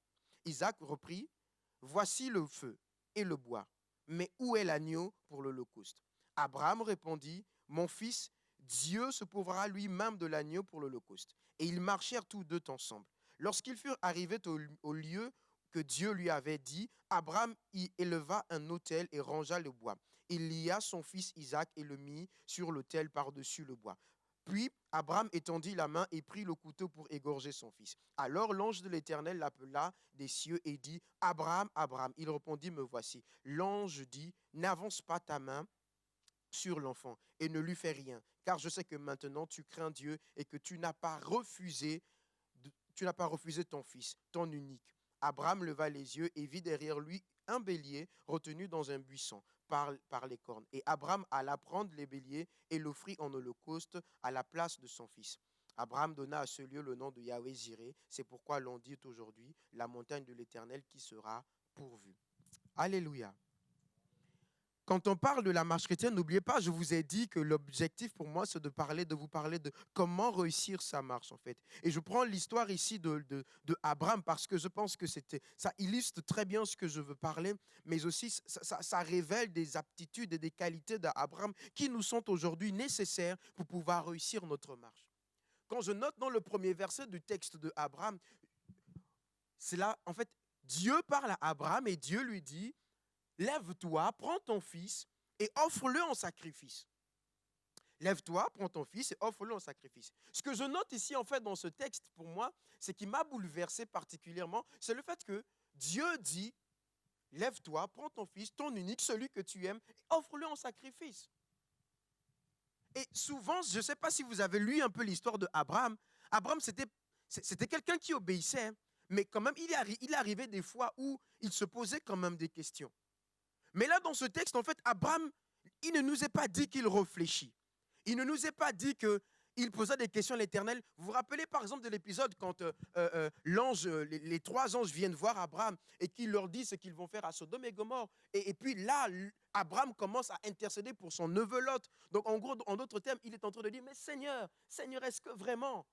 C: Isaac reprit, « Voici le feu et le bois, mais où est l'agneau pour l'holocauste ?» Abraham répondit, « Mon fils, Dieu se pourvoira lui-même de l'agneau pour l'holocauste. » Et ils marchèrent tous deux ensemble. Lorsqu'ils furent arrivés au lieu que Dieu lui avait dit, Abraham y éleva un autel et rangea le bois. Il lia son fils Isaac et le mit sur l'autel par-dessus le bois. Puis Abraham étendit la main et prit le couteau pour égorger son fils. Alors l'ange de l'Éternel l'appela des cieux et dit, « Abraham, Abraham. » Il répondit, « Me voici. » L'ange dit, « N'avance pas ta main sur l'enfant et ne lui fais rien, car je sais que maintenant tu crains Dieu et que tu n'as pas refusé ton fils, ton unique. » Abraham leva les yeux et vit derrière lui un bélier retenu dans un buisson par les cornes. Et Abraham alla prendre les béliers et l'offrit en holocauste à la place de son fils. Abraham donna à ce lieu le nom de Yahweh Jireh. C'est pourquoi l'on dit aujourd'hui la montagne de l'Éternel qui sera pourvue. Alléluia. Quand on parle de la marche chrétienne, n'oubliez pas, je vous ai dit que l'objectif pour moi, c'est de vous parler de comment réussir sa marche, en fait. Et je prends l'histoire ici de Abraham parce que je pense que ça illustre très bien ce que je veux parler, mais aussi ça révèle des aptitudes et des qualités d'Abraham qui nous sont aujourd'hui nécessaires pour pouvoir réussir notre marche. Quand je note dans le premier verset du texte de Abraham, c'est là, en fait, Dieu parle à Abraham et Dieu lui dit, lève-toi, prends ton fils et offre-le en sacrifice. Lève-toi, prends ton fils et offre-le en sacrifice. Ce que je note ici, en fait, dans ce texte, pour moi, c'est qui m'a bouleversé particulièrement, c'est le fait que Dieu dit, lève-toi, prends ton fils, ton unique, celui que tu aimes, et offre-le en sacrifice. Et souvent, je ne sais pas si vous avez lu un peu l'histoire d'Abraham. Abraham, c'était quelqu'un qui obéissait, mais quand même, il arrivait des fois où il se posait quand même des questions. Mais là, dans ce texte, en fait, Abraham, il ne nous est pas dit qu'il réfléchit. Il ne nous est pas dit qu'il posait des questions à l'Éternel. Vous vous rappelez par exemple de l'épisode quand les 3 anges viennent voir Abraham et qu'ils leur disent ce qu'ils vont faire à Sodome et Gomorrhe. Et puis là, Abraham commence à intercéder pour son neveu Lot. Donc en gros, en d'autres termes, il est en train de dire, mais Seigneur, est-ce que vraiment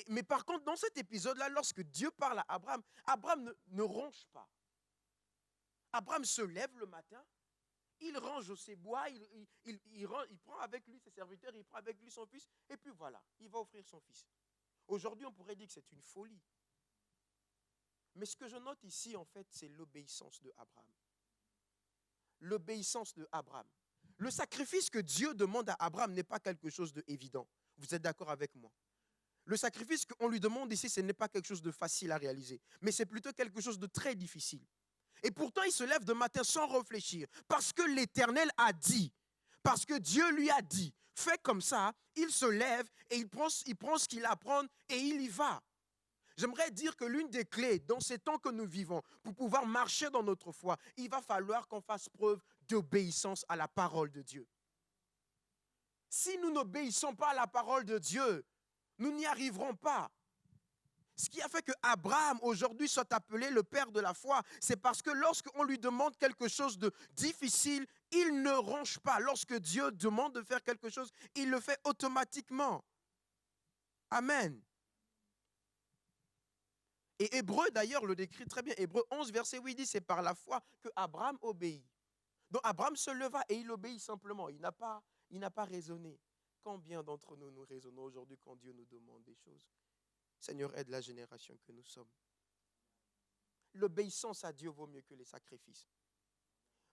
C: mais par contre, dans cet épisode-là, lorsque Dieu parle à Abraham, Abraham ne ronge pas. Abraham se lève le matin, il range ses bois, il prend avec lui ses serviteurs, il prend avec lui son fils, et puis voilà, il va offrir son fils. Aujourd'hui, on pourrait dire que c'est une folie. Mais ce que je note ici, en fait, c'est l'obéissance de Abraham. L'obéissance de Abraham. Le sacrifice que Dieu demande à Abraham n'est pas quelque chose d'évident. Vous êtes d'accord avec moi? Le sacrifice qu'on lui demande ici, ce n'est pas quelque chose de facile à réaliser, mais c'est plutôt quelque chose de très difficile. Et pourtant, il se lève de matin sans réfléchir, parce que l'Éternel a dit, parce que Dieu lui a dit, fais comme ça, il se lève et il prend ce qu'il a à prendre et il y va. J'aimerais dire que l'une des clés dans ces temps que nous vivons, pour pouvoir marcher dans notre foi, il va falloir qu'on fasse preuve d'obéissance à la parole de Dieu. Si nous n'obéissons pas à la parole de Dieu, nous n'y arriverons pas. Ce qui a fait que Abraham aujourd'hui soit appelé le père de la foi, c'est parce que lorsqu'on lui demande quelque chose de difficile, il ne ronge pas. Lorsque Dieu demande de faire quelque chose, il le fait automatiquement. Amen. Et Hébreu d'ailleurs le décrit très bien. Hébreu 11, verset 8 dit, c'est par la foi que Abraham obéit. Donc Abraham se leva et il obéit simplement. Il n'a pas raisonné. Combien d'entre nous raisonnons aujourd'hui quand Dieu nous demande des choses? Seigneur, aide la génération que nous sommes. L'obéissance à Dieu vaut mieux que les sacrifices.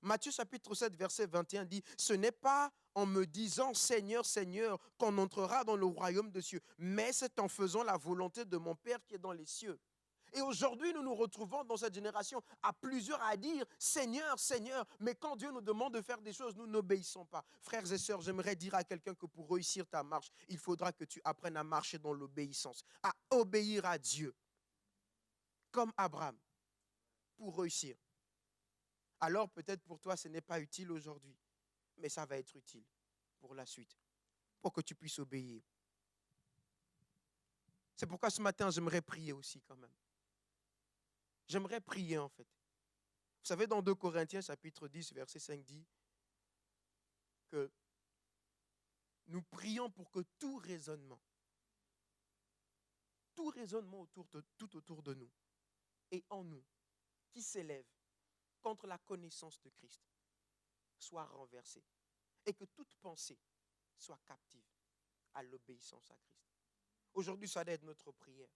C: Matthieu chapitre 7, verset 21 dit, ce n'est pas en me disant Seigneur, Seigneur, qu'on entrera dans le royaume des cieux, mais c'est en faisant la volonté de mon Père qui est dans les cieux. Et aujourd'hui, nous nous retrouvons dans cette génération à plusieurs à dire Seigneur, Seigneur, mais quand Dieu nous demande de faire des choses, nous n'obéissons pas. Frères et sœurs, j'aimerais dire à quelqu'un que pour réussir ta marche, il faudra que tu apprennes à marcher dans l'obéissance, à obéir à Dieu, comme Abraham, pour réussir. Alors peut-être pour toi, ce n'est pas utile aujourd'hui, mais ça va être utile pour la suite, pour que tu puisses obéir. C'est pourquoi ce matin, j'aimerais prier aussi quand même. J'aimerais prier en fait. Vous savez, dans 2 Corinthiens chapitre 10, verset 5 dit que nous prions pour que tout raisonnement tout autour de nous et en nous, qui s'élève contre la connaissance de Christ, soit renversé et que toute pensée soit captive à l'obéissance à Christ. Aujourd'hui, ça doit être notre prière.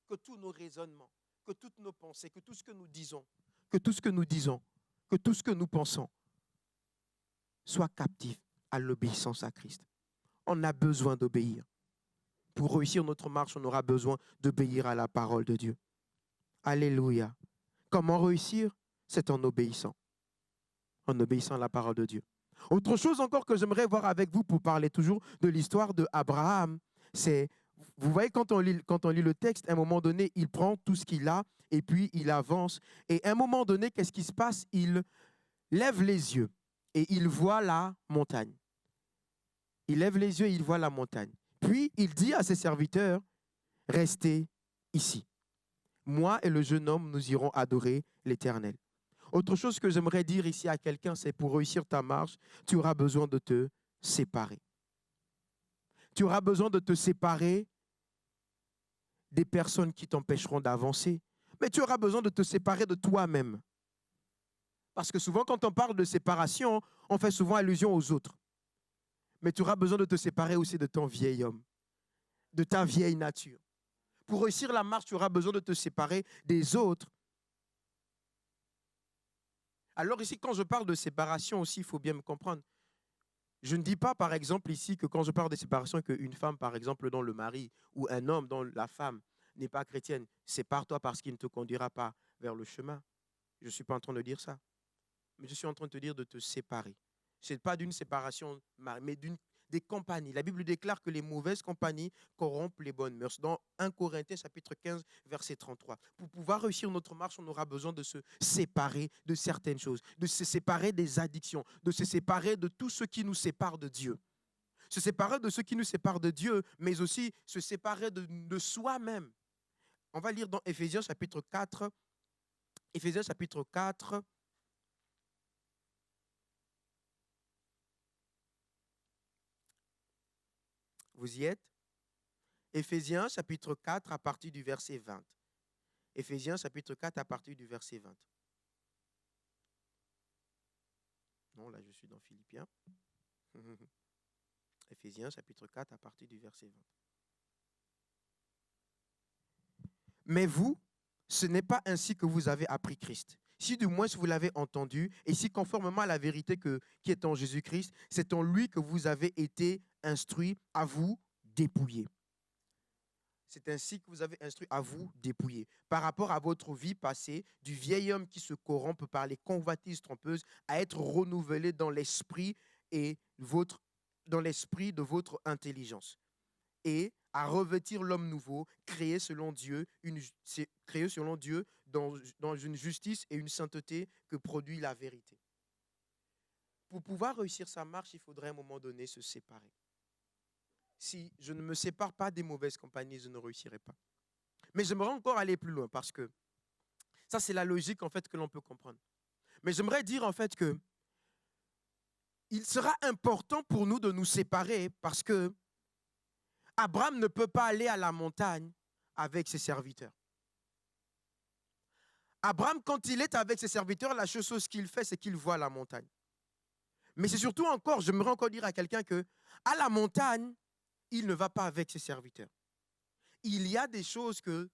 C: Que tous nos raisonnements, que toutes nos pensées, que tout ce que nous disons, que tout ce que nous pensons sois captif à l'obéissance à Christ. On a besoin d'obéir. Pour réussir notre marche, on aura besoin d'obéir à la parole de Dieu. Alléluia. Comment réussir? C'est en obéissant. En obéissant à la parole de Dieu. Autre chose encore que j'aimerais voir avec vous pour parler toujours de l'histoire d'Abraham, c'est, vous voyez, quand on lit le texte, à un moment donné, il prend tout ce qu'il a et puis il avance. Et à un moment donné, qu'est-ce qui se passe? Il lève les yeux et il voit la montagne. Il lève les yeux et il voit la montagne. Puis il dit à ses serviteurs, restez ici. Moi et le jeune homme, nous irons adorer l'Éternel. Autre chose que j'aimerais dire ici à quelqu'un, c'est pour réussir ta marche, tu auras besoin de te séparer. Tu auras besoin de te séparer des personnes qui t'empêcheront d'avancer, mais tu auras besoin de te séparer de toi-même. Parce que souvent, quand on parle de séparation, on fait souvent allusion aux autres. Mais tu auras besoin de te séparer aussi de ton vieil homme, de ta vieille nature. Pour réussir la marche, tu auras besoin de te séparer des autres. Alors ici, quand je parle de séparation aussi, il faut bien me comprendre. Je ne dis pas, par exemple, ici, que quand je parle de séparation, qu'une femme, par exemple, dont le mari, ou un homme dont la femme n'est pas chrétienne, sépare-toi parce qu'il ne te conduira pas vers le chemin. Je ne suis pas en train de dire ça. Mais je suis en train de te dire de te séparer. Ce n'est pas d'une séparation, mais des compagnies. La Bible déclare que les mauvaises compagnies corrompent les bonnes mœurs. Dans 1 Corinthiens chapitre 15, verset 33. Pour pouvoir réussir notre marche, on aura besoin de se séparer de certaines choses, de se séparer des addictions, de se séparer de tout ce qui nous sépare de Dieu. Se séparer de ce qui nous sépare de Dieu, mais aussi se séparer de soi-même. On va lire dans Éphésiens chapitre 4. Éphésiens chapitre 4. Vous y êtes? Éphésiens chapitre 4 à partir du verset 20. Éphésiens chapitre 4 à partir du verset 20. Non, là je suis dans Philippiens. Éphésiens chapitre 4 à partir du verset 20. Mais vous, ce n'est pas ainsi que vous avez appris Christ. Si du moins vous l'avez entendu, et si conformément à la vérité qui est en Jésus-Christ, c'est en lui que vous avez été instruits à vous dépouiller. C'est ainsi que vous avez instruit à vous dépouiller. Par rapport à votre vie passée, du vieil homme qui se corrompt par les convoitises trompeuses, à être renouvelé dans l'esprit de votre intelligence. Et à revêtir l'homme nouveau, créé selon Dieu dans une justice et une sainteté que produit la vérité. Pour pouvoir réussir sa marche, il faudrait à un moment donné se séparer. Si je ne me sépare pas des mauvaises compagnies, je ne réussirai pas. Mais j'aimerais encore aller plus loin parce que ça, c'est la logique en fait que l'on peut comprendre. Mais j'aimerais dire en fait que il sera important pour nous de nous séparer parce que Abraham ne peut pas aller à la montagne avec ses serviteurs. Abraham, quand il est avec ses serviteurs, la chose qu'il fait, c'est qu'il voit la montagne. Mais c'est surtout encore, j'aimerais encore dire à quelqu'un que à la montagne, il ne va pas avec ses serviteurs. Il y a des choses que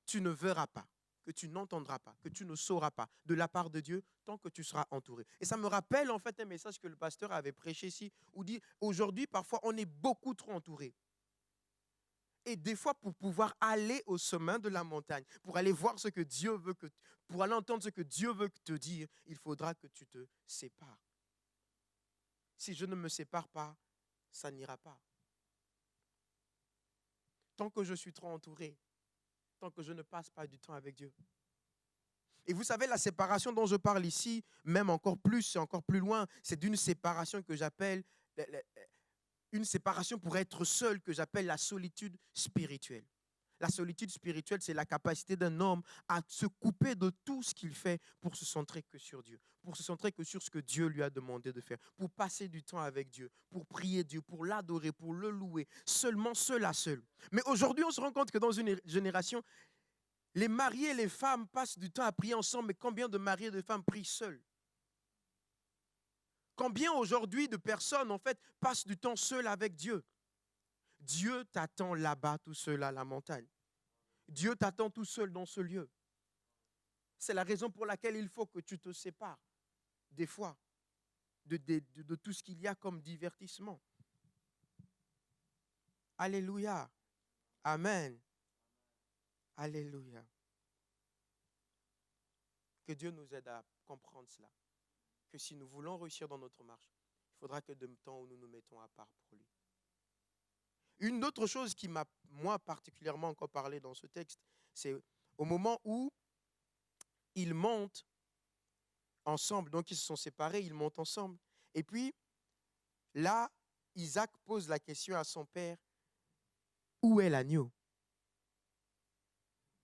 C: tu ne verras pas, que tu n'entendras pas, que tu ne sauras pas de la part de Dieu tant que tu seras entouré. Et ça me rappelle en fait un message que le pasteur avait prêché ici, où il dit, aujourd'hui, parfois, on est beaucoup trop entouré. Et des fois, pour pouvoir aller au sommet de la montagne, pour aller voir ce que Dieu veut, pour aller entendre ce que Dieu veut te dire, il faudra que tu te sépares. Si je ne me sépare pas, ça n'ira pas. Tant que je suis trop entouré, tant que je ne passe pas du temps avec Dieu. Et vous savez, la séparation dont je parle ici, même encore plus, c'est encore plus loin, c'est d'une séparation que j'appelle, une séparation pour être seul, que j'appelle la solitude spirituelle. La solitude spirituelle, c'est la capacité d'un homme à se couper de tout ce qu'il fait pour se centrer que sur Dieu, pour se centrer que sur ce que Dieu lui a demandé de faire, pour passer du temps avec Dieu, pour prier Dieu, pour l'adorer, pour le louer, seulement seul à seul. Mais aujourd'hui, on se rend compte que dans une génération, les mariés et les femmes passent du temps à prier ensemble, mais combien de mariés et de femmes prient seuls? Combien aujourd'hui de personnes, en fait, passent du temps seules avec Dieu? Dieu t'attend là-bas, tout seul à la montagne. Dieu t'attend tout seul dans ce lieu. C'est la raison pour laquelle il faut que tu te sépares, des fois. de tout ce qu'il y a comme divertissement. Alléluia. Amen. Alléluia. Que Dieu nous aide à comprendre cela. Que si nous voulons réussir dans notre marche, il faudra que de temps où nous nous mettons à part pour lui. Une autre chose qui m'a, moi, particulièrement encore parlé dans ce texte, c'est au moment où ils montent ensemble. Donc, ils se sont séparés, ils montent ensemble. Et puis, là, Isaac pose la question à son père, où est l'agneau?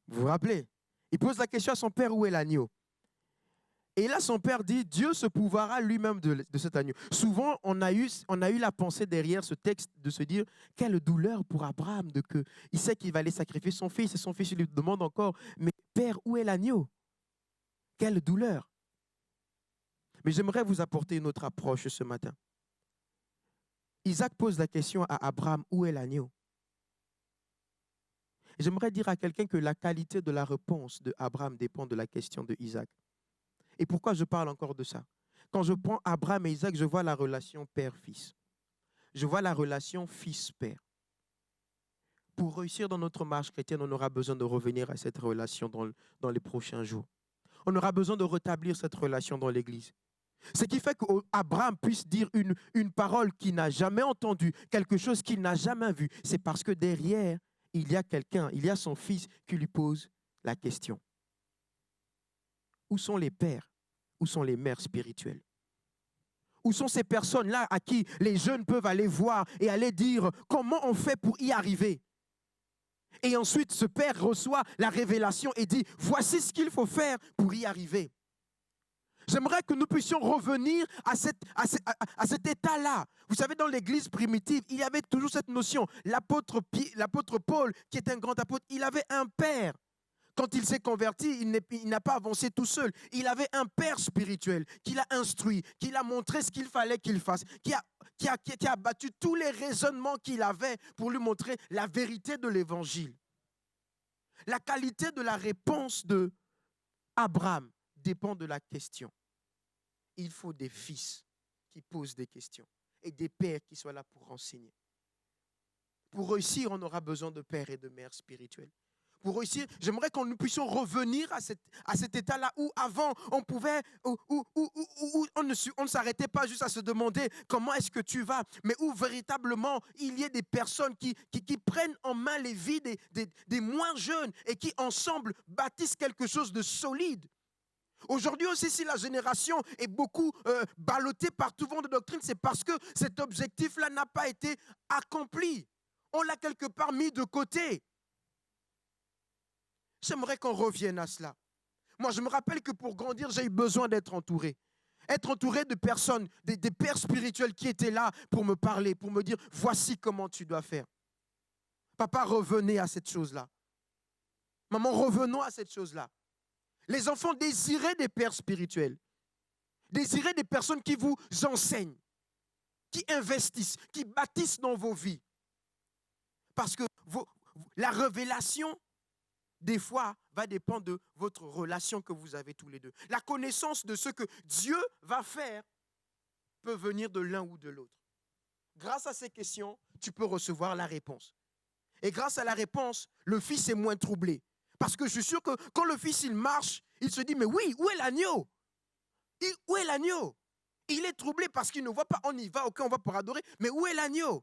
C: Vous vous rappelez? Il pose la question à son père, où est l'agneau? Et là, son père dit, Dieu se pourvoira lui-même de cet agneau. Souvent, on a eu la pensée derrière ce texte de se dire, quelle douleur pour Abraham, il sait qu'il va aller sacrifier son fils, et son fils lui demande encore, mais père, où est l'agneau? Quelle douleur! Mais j'aimerais vous apporter une autre approche ce matin. Isaac pose la question à Abraham, où est l'agneau? J'aimerais dire à quelqu'un que la qualité de la réponse d'Abraham dépend de la question de Isaac. Et pourquoi je parle encore de ça? Quand je prends Abraham et Isaac, je vois la relation père-fils. Je vois la relation fils-père. Pour réussir dans notre marche chrétienne, on aura besoin de revenir à cette relation dans les prochains jours. On aura besoin de rétablir cette relation dans l'Église. Ce qui fait qu'Abraham puisse dire une parole qu'il n'a jamais entendue, quelque chose qu'il n'a jamais vu, c'est parce que derrière, il y a quelqu'un, il y a son fils qui lui pose la question. Où sont les pères? Où sont les mères spirituelles? Où sont ces personnes-là à qui les jeunes peuvent aller voir et aller dire comment on fait pour y arriver? Et ensuite, ce père reçoit la révélation et dit, voici ce qu'il faut faire pour y arriver. J'aimerais que nous puissions revenir à cet état-là. Vous savez, dans l'Église primitive, il y avait toujours cette notion. L'apôtre Paul, qui est un grand apôtre, il avait un père. Quand il s'est converti, il n'a pas avancé tout seul. Il avait un père spirituel qui l'a instruit, qui l'a montré ce qu'il fallait qu'il fasse, qui a battu tous les raisonnements qu'il avait pour lui montrer la vérité de l'Évangile. La qualité de la réponse d'Abraham dépend de la question. Il faut des fils qui posent des questions et des pères qui soient là pour renseigner. Pour réussir, on aura besoin de pères et de mères spirituels. Pour réussir, j'aimerais que nous puissions revenir à cet état-là où avant, on pouvait, où on ne s'arrêtait pas juste à se demander comment est-ce que tu vas, mais où véritablement il y ait des personnes qui prennent en main les vies des moins jeunes et qui ensemble bâtissent quelque chose de solide. Aujourd'hui aussi, si la génération est beaucoup ballottée par tout vent de doctrine, c'est parce que cet objectif-là n'a pas été accompli. On l'a quelque part mis de côté. J'aimerais qu'on revienne à cela. Moi, je me rappelle que pour grandir, j'ai eu besoin d'être entouré. Être entouré de personnes, des pères spirituels qui étaient là pour me parler, pour me dire, voici comment tu dois faire. Papa, revenez à cette chose-là. Maman, revenons à cette chose-là. Les enfants, désirez des pères spirituels. Désirez des personnes qui vous enseignent, qui investissent, qui bâtissent dans vos vies. Parce que la révélation, des fois, va dépendre de votre relation que vous avez tous les deux. La connaissance de ce que Dieu va faire peut venir de l'un ou de l'autre. Grâce à ces questions, tu peux recevoir la réponse. Et grâce à la réponse, le fils est moins troublé. Parce que je suis sûr que quand le fils il marche, il se dit, mais oui, où est l'agneau? Où est l'agneau? Il est troublé parce qu'il ne voit pas, on y va, ok, on va pour adorer, mais où est l'agneau?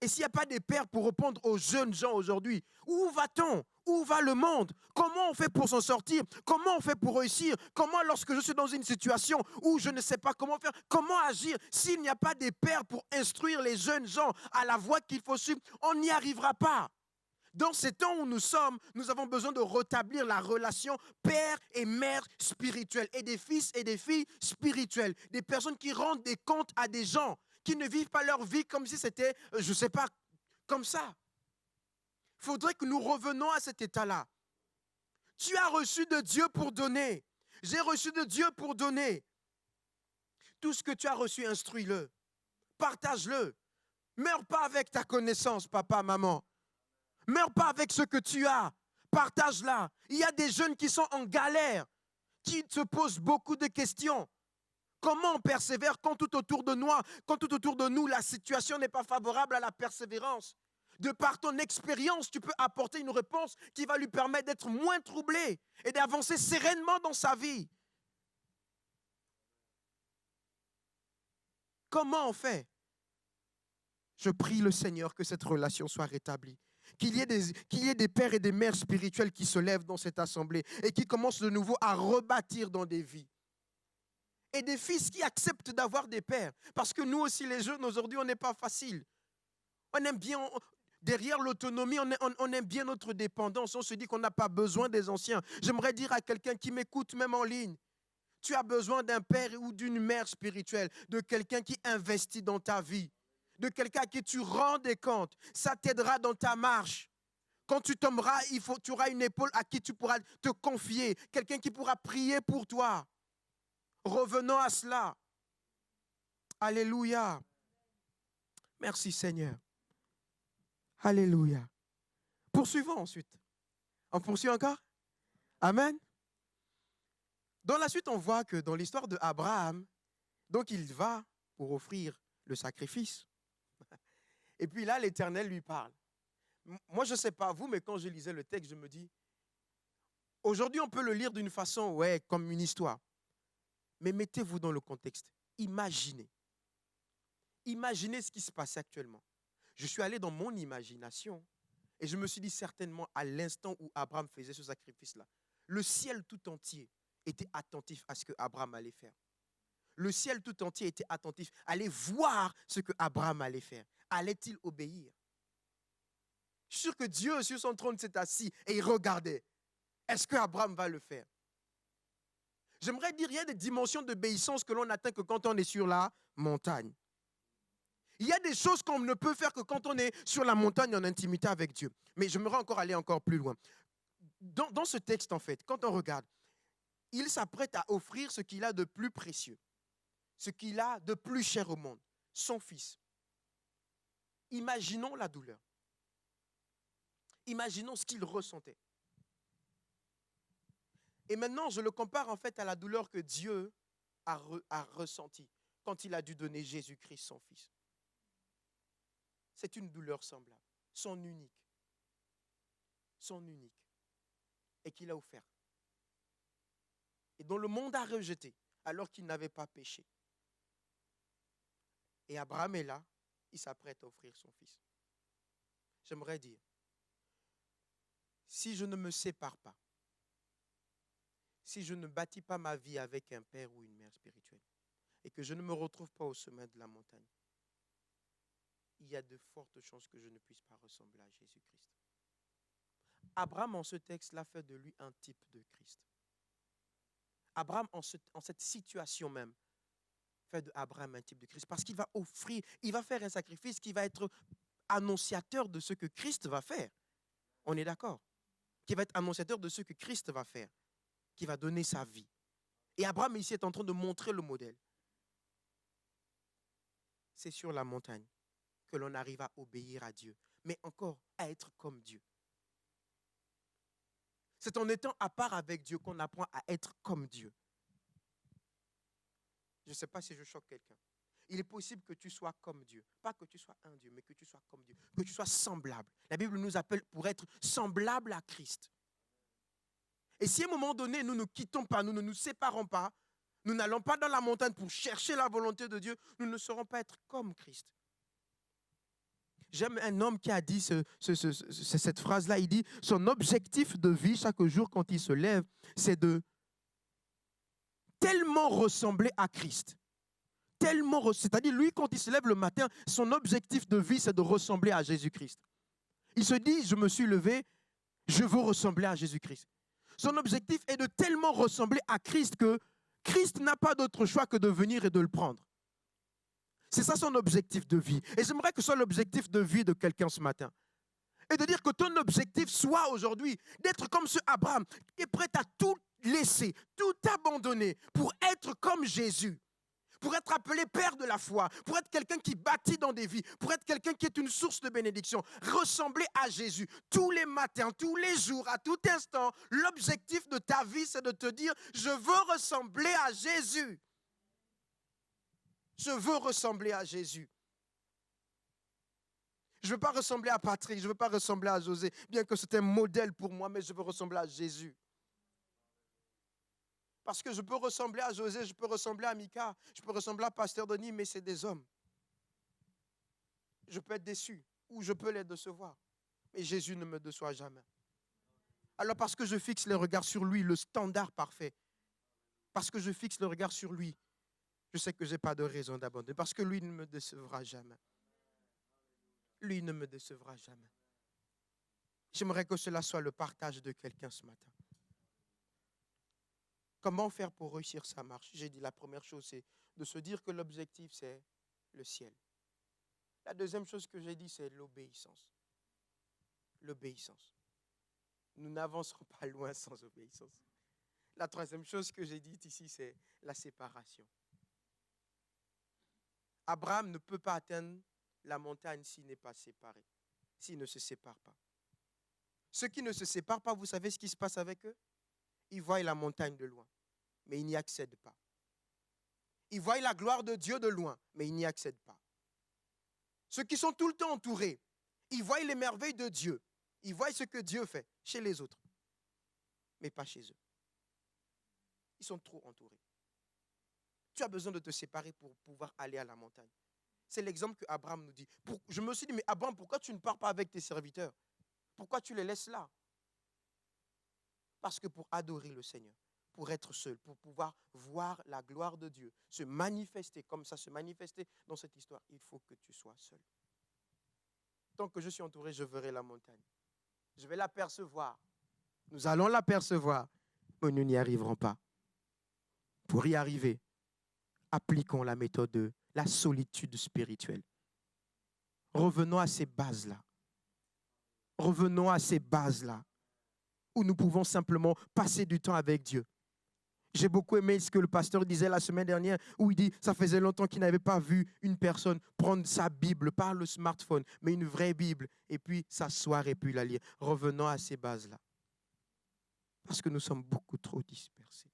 C: Et s'il n'y a pas des pères pour répondre aux jeunes gens aujourd'hui, où va-t-on? Où va le monde? Comment on fait pour s'en sortir? Comment on fait pour réussir? Comment, lorsque je suis dans une situation où je ne sais pas comment faire, comment agir? S'il n'y a pas des pères pour instruire les jeunes gens à la voie qu'il faut suivre, on n'y arrivera pas. Dans ces temps où nous sommes, nous avons besoin de rétablir la relation père et mère spirituelle et des fils et des filles spirituelles. Des personnes qui rendent des comptes à des gens, qui ne vivent pas leur vie comme si c'était, je ne sais pas, comme ça. Il faudrait que nous revenons à cet état-là. Tu as reçu de Dieu pour donner. J'ai reçu de Dieu pour donner. Tout ce que tu as reçu, instruis-le. Partage-le. Meurs pas avec ta connaissance, papa, maman. Meurs pas avec ce que tu as. Partage-la. Il y a des jeunes qui sont en galère, qui se posent beaucoup de questions. Comment on persévère quand tout autour de nous, la situation n'est pas favorable à la persévérance? De par ton expérience, tu peux apporter une réponse qui va lui permettre d'être moins troublé et d'avancer sereinement dans sa vie. Comment on fait? Je prie le Seigneur que cette relation soit rétablie. Qu'il y ait des pères et des mères spirituels qui se lèvent dans cette assemblée et qui commencent de nouveau à rebâtir dans des vies. Et des fils qui acceptent d'avoir des pères. Parce que nous aussi, les jeunes, aujourd'hui, on n'est pas facile. On aime bien, derrière l'autonomie, on aime bien notre dépendance. On se dit qu'on n'a pas besoin des anciens. J'aimerais dire à quelqu'un qui m'écoute, même en ligne, tu as besoin d'un père ou d'une mère spirituelle, de quelqu'un qui investit dans ta vie, de quelqu'un à qui tu rends des comptes. Ça t'aidera dans ta marche. Quand tu tomberas, tu auras une épaule à qui tu pourras te confier, quelqu'un qui pourra prier pour toi. Revenons à cela. Alléluia. Merci Seigneur. Alléluia. Poursuivons ensuite. On poursuit encore? Amen. Dans la suite, on voit que dans l'histoire d'Abraham, donc il va pour offrir le sacrifice. Et puis là, l'Éternel lui parle. Moi, je ne sais pas vous, mais quand je lisais le texte, je me dis, aujourd'hui, on peut le lire d'une façon, ouais, comme une histoire. Mais mettez-vous dans le contexte. Imaginez. Imaginez ce qui se passait actuellement. Je suis allé dans mon imagination et je me suis dit certainement à l'instant où Abraham faisait ce sacrifice-là, le ciel tout entier était attentif à ce que Abraham allait faire. Le ciel tout entier était attentif, allait voir ce que Abraham allait faire. Allait-il obéir? Je suis sûr que Dieu sur son trône s'est assis et il regardait. Est-ce que Abraham va le faire? J'aimerais dire, il y a des dimensions d'obéissance que l'on n'atteint que quand on est sur la montagne. Il y a des choses qu'on ne peut faire que quand on est sur la montagne en intimité avec Dieu. Mais j'aimerais encore aller encore plus loin. Dans ce texte, en fait, quand on regarde, il s'apprête à offrir ce qu'il a de plus précieux, ce qu'il a de plus cher au monde, son fils. Imaginons la douleur. Imaginons ce qu'il ressentait. Et maintenant, je le compare en fait à la douleur que Dieu a ressentie quand il a dû donner Jésus-Christ, son fils. C'est une douleur semblable, son unique, et qu'il a offert. Et dont le monde a rejeté, alors qu'il n'avait pas péché. Et Abraham est là, il s'apprête à offrir son fils. J'aimerais dire, si je ne me sépare pas, si je ne bâtis pas ma vie avec un père ou une mère spirituelle, et que je ne me retrouve pas au sommet de la montagne, il y a de fortes chances que je ne puisse pas ressembler à Jésus-Christ. Abraham, en ce texte-là, fait de lui un type de Christ. Abraham, en cette situation même, fait d'Abraham un type de Christ. Parce qu'il va offrir, il va faire un sacrifice qui va être annonciateur de ce que Christ va faire. On est d'accord? Qui va être annonciateur de ce que Christ va faire. Qui va donner sa vie. Et Abraham ici est en train de montrer le modèle. C'est sur la montagne que l'on arrive à obéir à Dieu, mais encore à être comme Dieu. C'est en étant à part avec Dieu qu'on apprend à être comme Dieu. Je ne sais pas si je choque quelqu'un. Il est possible que tu sois comme Dieu. Pas que tu sois un Dieu, mais que tu sois comme Dieu. Que tu sois semblable. La Bible nous appelle pour être semblable à Christ. Et si à un moment donné, nous ne quittons pas, nous ne nous séparons pas, nous n'allons pas dans la montagne pour chercher la volonté de Dieu, nous ne saurons pas être comme Christ. J'aime un homme qui a dit cette phrase-là. Il dit, son objectif de vie chaque jour quand il se lève, c'est de tellement ressembler à Christ. C'est-à-dire, lui, quand il se lève le matin, son objectif de vie, c'est de ressembler à Jésus-Christ. Il se dit, je me suis levé, je veux ressembler à Jésus-Christ. Son objectif est de tellement ressembler à Christ que Christ n'a pas d'autre choix que de venir et de le prendre. C'est ça son objectif de vie. Et j'aimerais que ce soit l'objectif de vie de quelqu'un ce matin. Et de dire que ton objectif soit aujourd'hui d'être comme ce Abraham qui est prêt à tout laisser, tout abandonner pour être comme Jésus. Pour être appelé père de la foi, pour être quelqu'un qui bâtit dans des vies, pour être quelqu'un qui est une source de bénédiction, ressembler à Jésus tous les matins, tous les jours, à tout instant. L'objectif de ta vie, c'est de te dire, je veux ressembler à Jésus. Je veux ressembler à Jésus. Je ne veux pas ressembler à Patrick, je ne veux pas ressembler à José, bien que c'est un modèle pour moi, mais je veux ressembler à Jésus. Parce que je peux ressembler à José, je peux ressembler à Mika, je peux ressembler à Pasteur Denis, mais c'est des hommes. Je peux être déçu ou je peux les décevoir. Mais Jésus ne me déçoit jamais. Alors parce que je fixe les regards sur lui, le standard parfait, parce que je fixe le regard sur lui, je sais que je n'ai pas de raison d'abandonner, parce que lui ne me décevra jamais. Lui ne me décevra jamais. J'aimerais que cela soit le partage de quelqu'un ce matin. Comment faire pour réussir sa marche? J'ai dit la première chose, c'est de se dire que l'objectif, c'est le ciel. La deuxième chose que j'ai dit, c'est l'obéissance. L'obéissance. Nous n'avancerons pas loin sans obéissance. La troisième chose que j'ai dite ici, c'est la séparation. Abraham ne peut pas atteindre la montagne s'il n'est pas séparé, s'il ne se sépare pas. Ceux qui ne se séparent pas, vous savez ce qui se passe avec eux? Ils voient la montagne de loin, mais ils n'y accèdent pas. Ils voient la gloire de Dieu de loin, mais ils n'y accèdent pas. Ceux qui sont tout le temps entourés, ils voient les merveilles de Dieu. Ils voient ce que Dieu fait chez les autres, mais pas chez eux. Ils sont trop entourés. Tu as besoin de te séparer pour pouvoir aller à la montagne. C'est l'exemple que Abraham nous dit. Je me suis dit, mais Abraham, pourquoi tu ne pars pas avec tes serviteurs? Pourquoi tu les laisses là? Parce que pour adorer le Seigneur, pour être seul, pour pouvoir voir la gloire de Dieu se manifester comme ça, se manifester dans cette histoire, il faut que tu sois seul. Tant que je suis entouré, je verrai la montagne. Je vais l'apercevoir. Nous allons l'apercevoir, mais nous n'y arriverons pas. Pour y arriver, appliquons la méthode de la solitude spirituelle. Revenons à ces bases-là. Revenons à ces bases-là, où nous pouvons simplement passer du temps avec Dieu. J'ai beaucoup aimé ce que le pasteur disait la semaine dernière, où il dit, ça faisait longtemps qu'il n'avait pas vu une personne prendre sa Bible par le smartphone, mais une vraie Bible, et puis s'asseoir et puis la lire. Revenons à ces bases-là, parce que nous sommes beaucoup trop dispersés.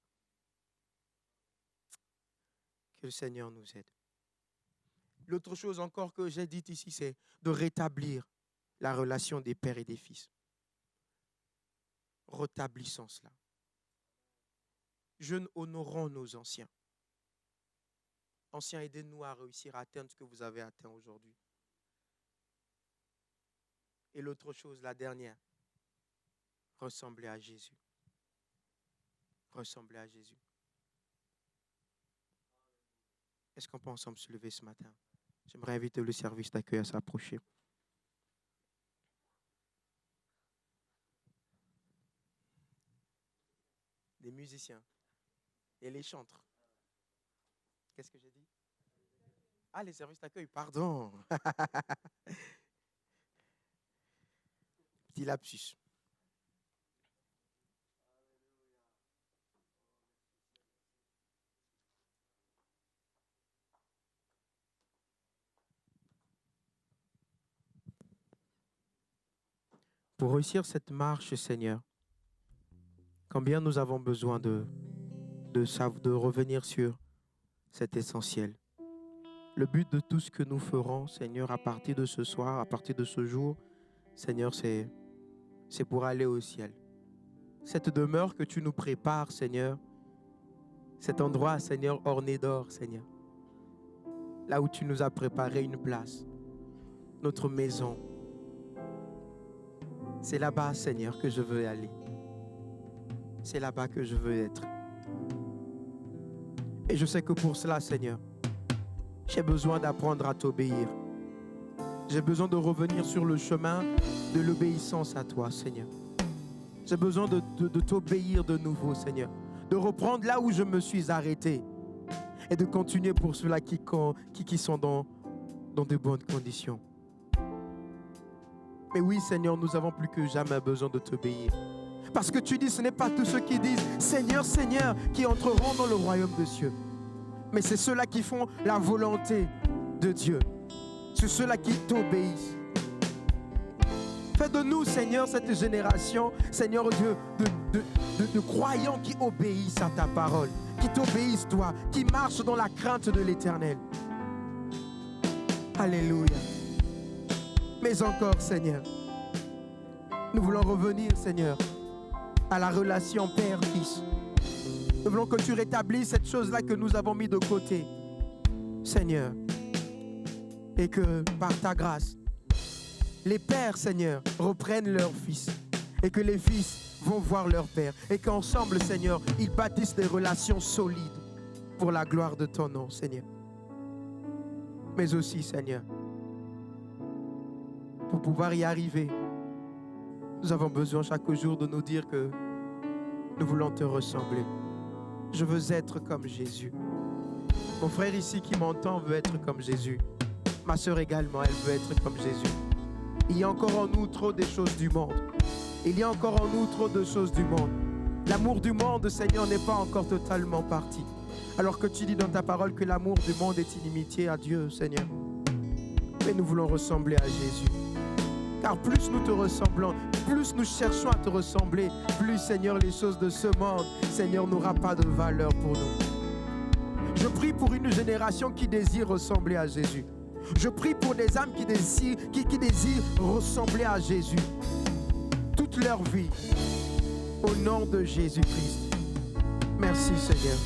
C: Que le Seigneur nous aide. L'autre chose encore que j'ai dit ici, c'est de rétablir la relation des pères et des fils. Rétablissons cela. Jeunes, honorons nos anciens. Anciens, aidez-nous à réussir à atteindre ce que vous avez atteint aujourd'hui. Et l'autre chose, la dernière, ressembler à Jésus. Ressembler à Jésus. Est-ce qu'on peut ensemble se lever ce matin? J'aimerais inviter le service d'accueil à s'approcher. Des musiciens et les chantres. Qu'est-ce que j'ai dit? Ah, les services d'accueil, pardon. Petit lapsus. Pour réussir cette marche, Seigneur, combien nous avons besoin de revenir sur cet essentiel. Le but de tout ce que nous ferons, Seigneur, à partir de ce soir, à partir de ce jour, Seigneur, c'est pour aller au ciel. Cette demeure que tu nous prépares, Seigneur, cet endroit, Seigneur, orné d'or, Seigneur, là où tu nous as préparé une place, notre maison, c'est là-bas, Seigneur, que je veux aller. C'est là-bas que je veux être. Et je sais que pour cela, Seigneur, j'ai besoin d'apprendre à t'obéir. J'ai besoin de revenir sur le chemin de l'obéissance à toi, Seigneur. J'ai besoin de t'obéir de nouveau, Seigneur. De reprendre là où je me suis arrêté. Et de continuer pour ceux-là qui sont dans de bonnes conditions. Mais oui, Seigneur, nous avons plus que jamais besoin de t'obéir. Parce que tu dis, ce n'est pas tous ceux qui disent « Seigneur, Seigneur » qui entreront dans le royaume des cieux. Mais c'est ceux-là qui font la volonté de Dieu. C'est ceux-là qui t'obéissent. Fais de nous, Seigneur, cette génération, Seigneur Dieu, de croyants qui obéissent à ta parole, qui t'obéissent, toi, qui marchent dans la crainte de l'Éternel. Alléluia. Mais encore, Seigneur, nous voulons revenir, Seigneur, à la relation Père-Fils. Nous voulons que tu rétablisses cette chose-là que nous avons mis de côté, Seigneur. Et que par ta grâce, les pères, Seigneur, reprennent leurs fils. Et que les fils vont voir leur père. Et qu'ensemble, Seigneur, ils bâtissent des relations solides pour la gloire de ton nom, Seigneur. Mais aussi, Seigneur, pour pouvoir y arriver, nous avons besoin chaque jour de nous dire que nous voulons te ressembler. Je veux être comme Jésus. Mon frère ici qui m'entend veut être comme Jésus. Ma sœur également, elle veut être comme Jésus. Il y a encore en nous trop des choses du monde. Il y a encore en nous trop de choses du monde. L'amour du monde, Seigneur, n'est pas encore totalement parti. Alors que tu dis dans ta parole que l'amour du monde est inimitié à Dieu, Seigneur. Mais nous voulons ressembler à Jésus. Car plus nous te ressemblons, plus nous cherchons à te ressembler, plus, Seigneur, les choses de ce monde, Seigneur, n'aura pas de valeur pour nous. Je prie pour une génération qui désire ressembler à Jésus. Je prie pour des âmes qui désirent ressembler à Jésus. Toute leur vie, au nom de Jésus-Christ. Merci, Seigneur.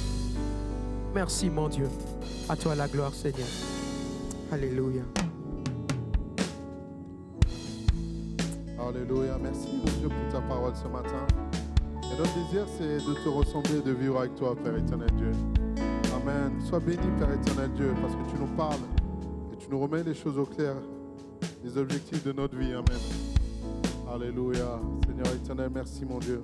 C: Merci, mon Dieu. À toi la gloire, Seigneur. Alléluia.
D: Alléluia. Merci, Dieu, pour ta parole ce matin. Et notre désir, c'est de te ressembler, de vivre avec toi, Père éternel Dieu. Amen. Sois béni, Père éternel Dieu, parce que tu nous parles et tu nous remets les choses au clair, les objectifs de notre vie. Amen. Alléluia. Seigneur éternel, merci, mon Dieu.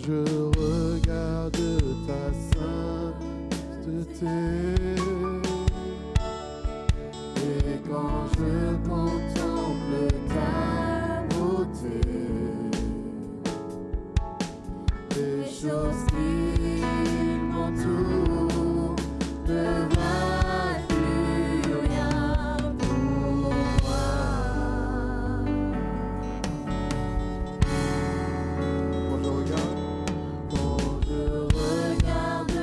E: Je regarde ta sainteté et quand je contemple ta beauté, les choses qui m'entourent ne valent plus rien pour moi.
D: Quand je regarde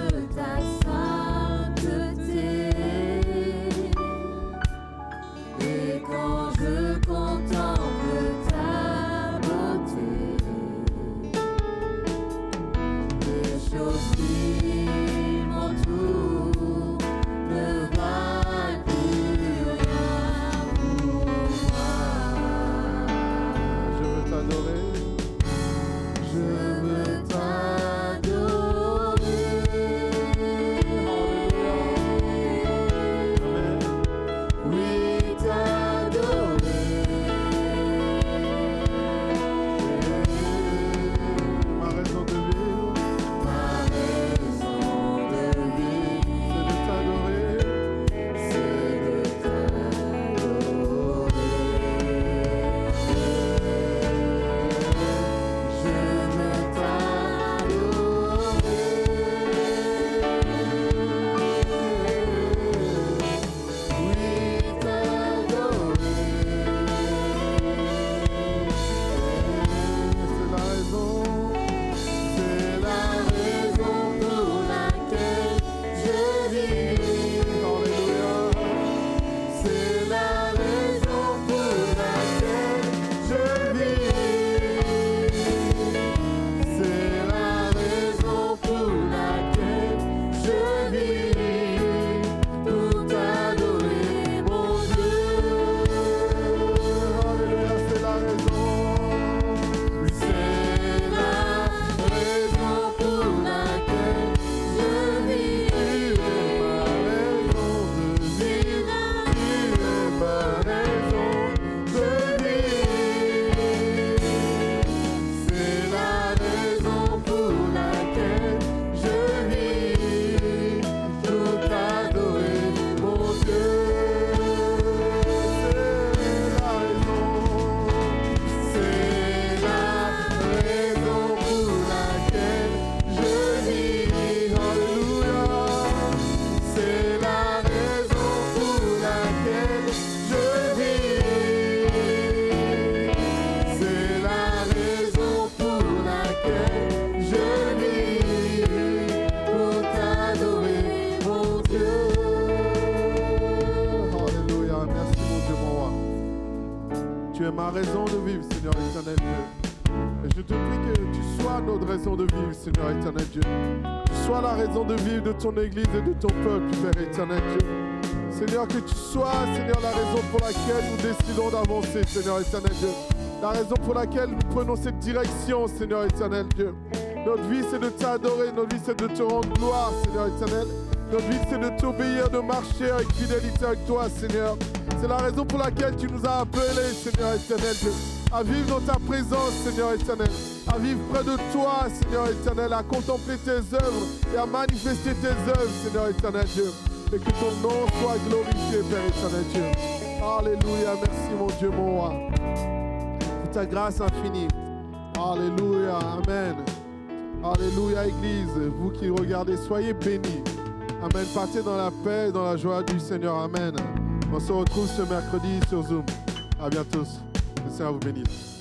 D: sois notre raison de vivre, Seigneur éternel Dieu. Tu sois la raison de vivre de ton Église et de ton peuple, Père éternel Dieu. Seigneur, que tu sois, Seigneur, la raison pour laquelle nous décidons d'avancer, Seigneur éternel Dieu. La raison pour laquelle nous prenons cette direction, Seigneur éternel Dieu. Notre vie, c'est de t'adorer. Notre vie, c'est de te rendre gloire, Seigneur éternel. Notre vie, c'est de t'obéir, de marcher avec fidélité avec toi, Seigneur. C'est la raison pour laquelle tu nous as appelés, Seigneur éternel Dieu, à vivre dans ta présence, Seigneur éternel. À vivre près de toi, Seigneur éternel. À contempler tes œuvres et à manifester tes œuvres, Seigneur éternel Dieu. Et que ton nom soit glorifié, Père éternel Dieu. Alléluia. Merci, mon Dieu, mon roi. Pour ta grâce infinie. Alléluia. Amen. Alléluia, Église. Vous qui regardez, soyez bénis. Amen. Partez dans la paix et dans la joie du Seigneur. Amen. On se retrouve ce mercredi sur Zoom. À bientôt. Que le Seigneur vous bénisse.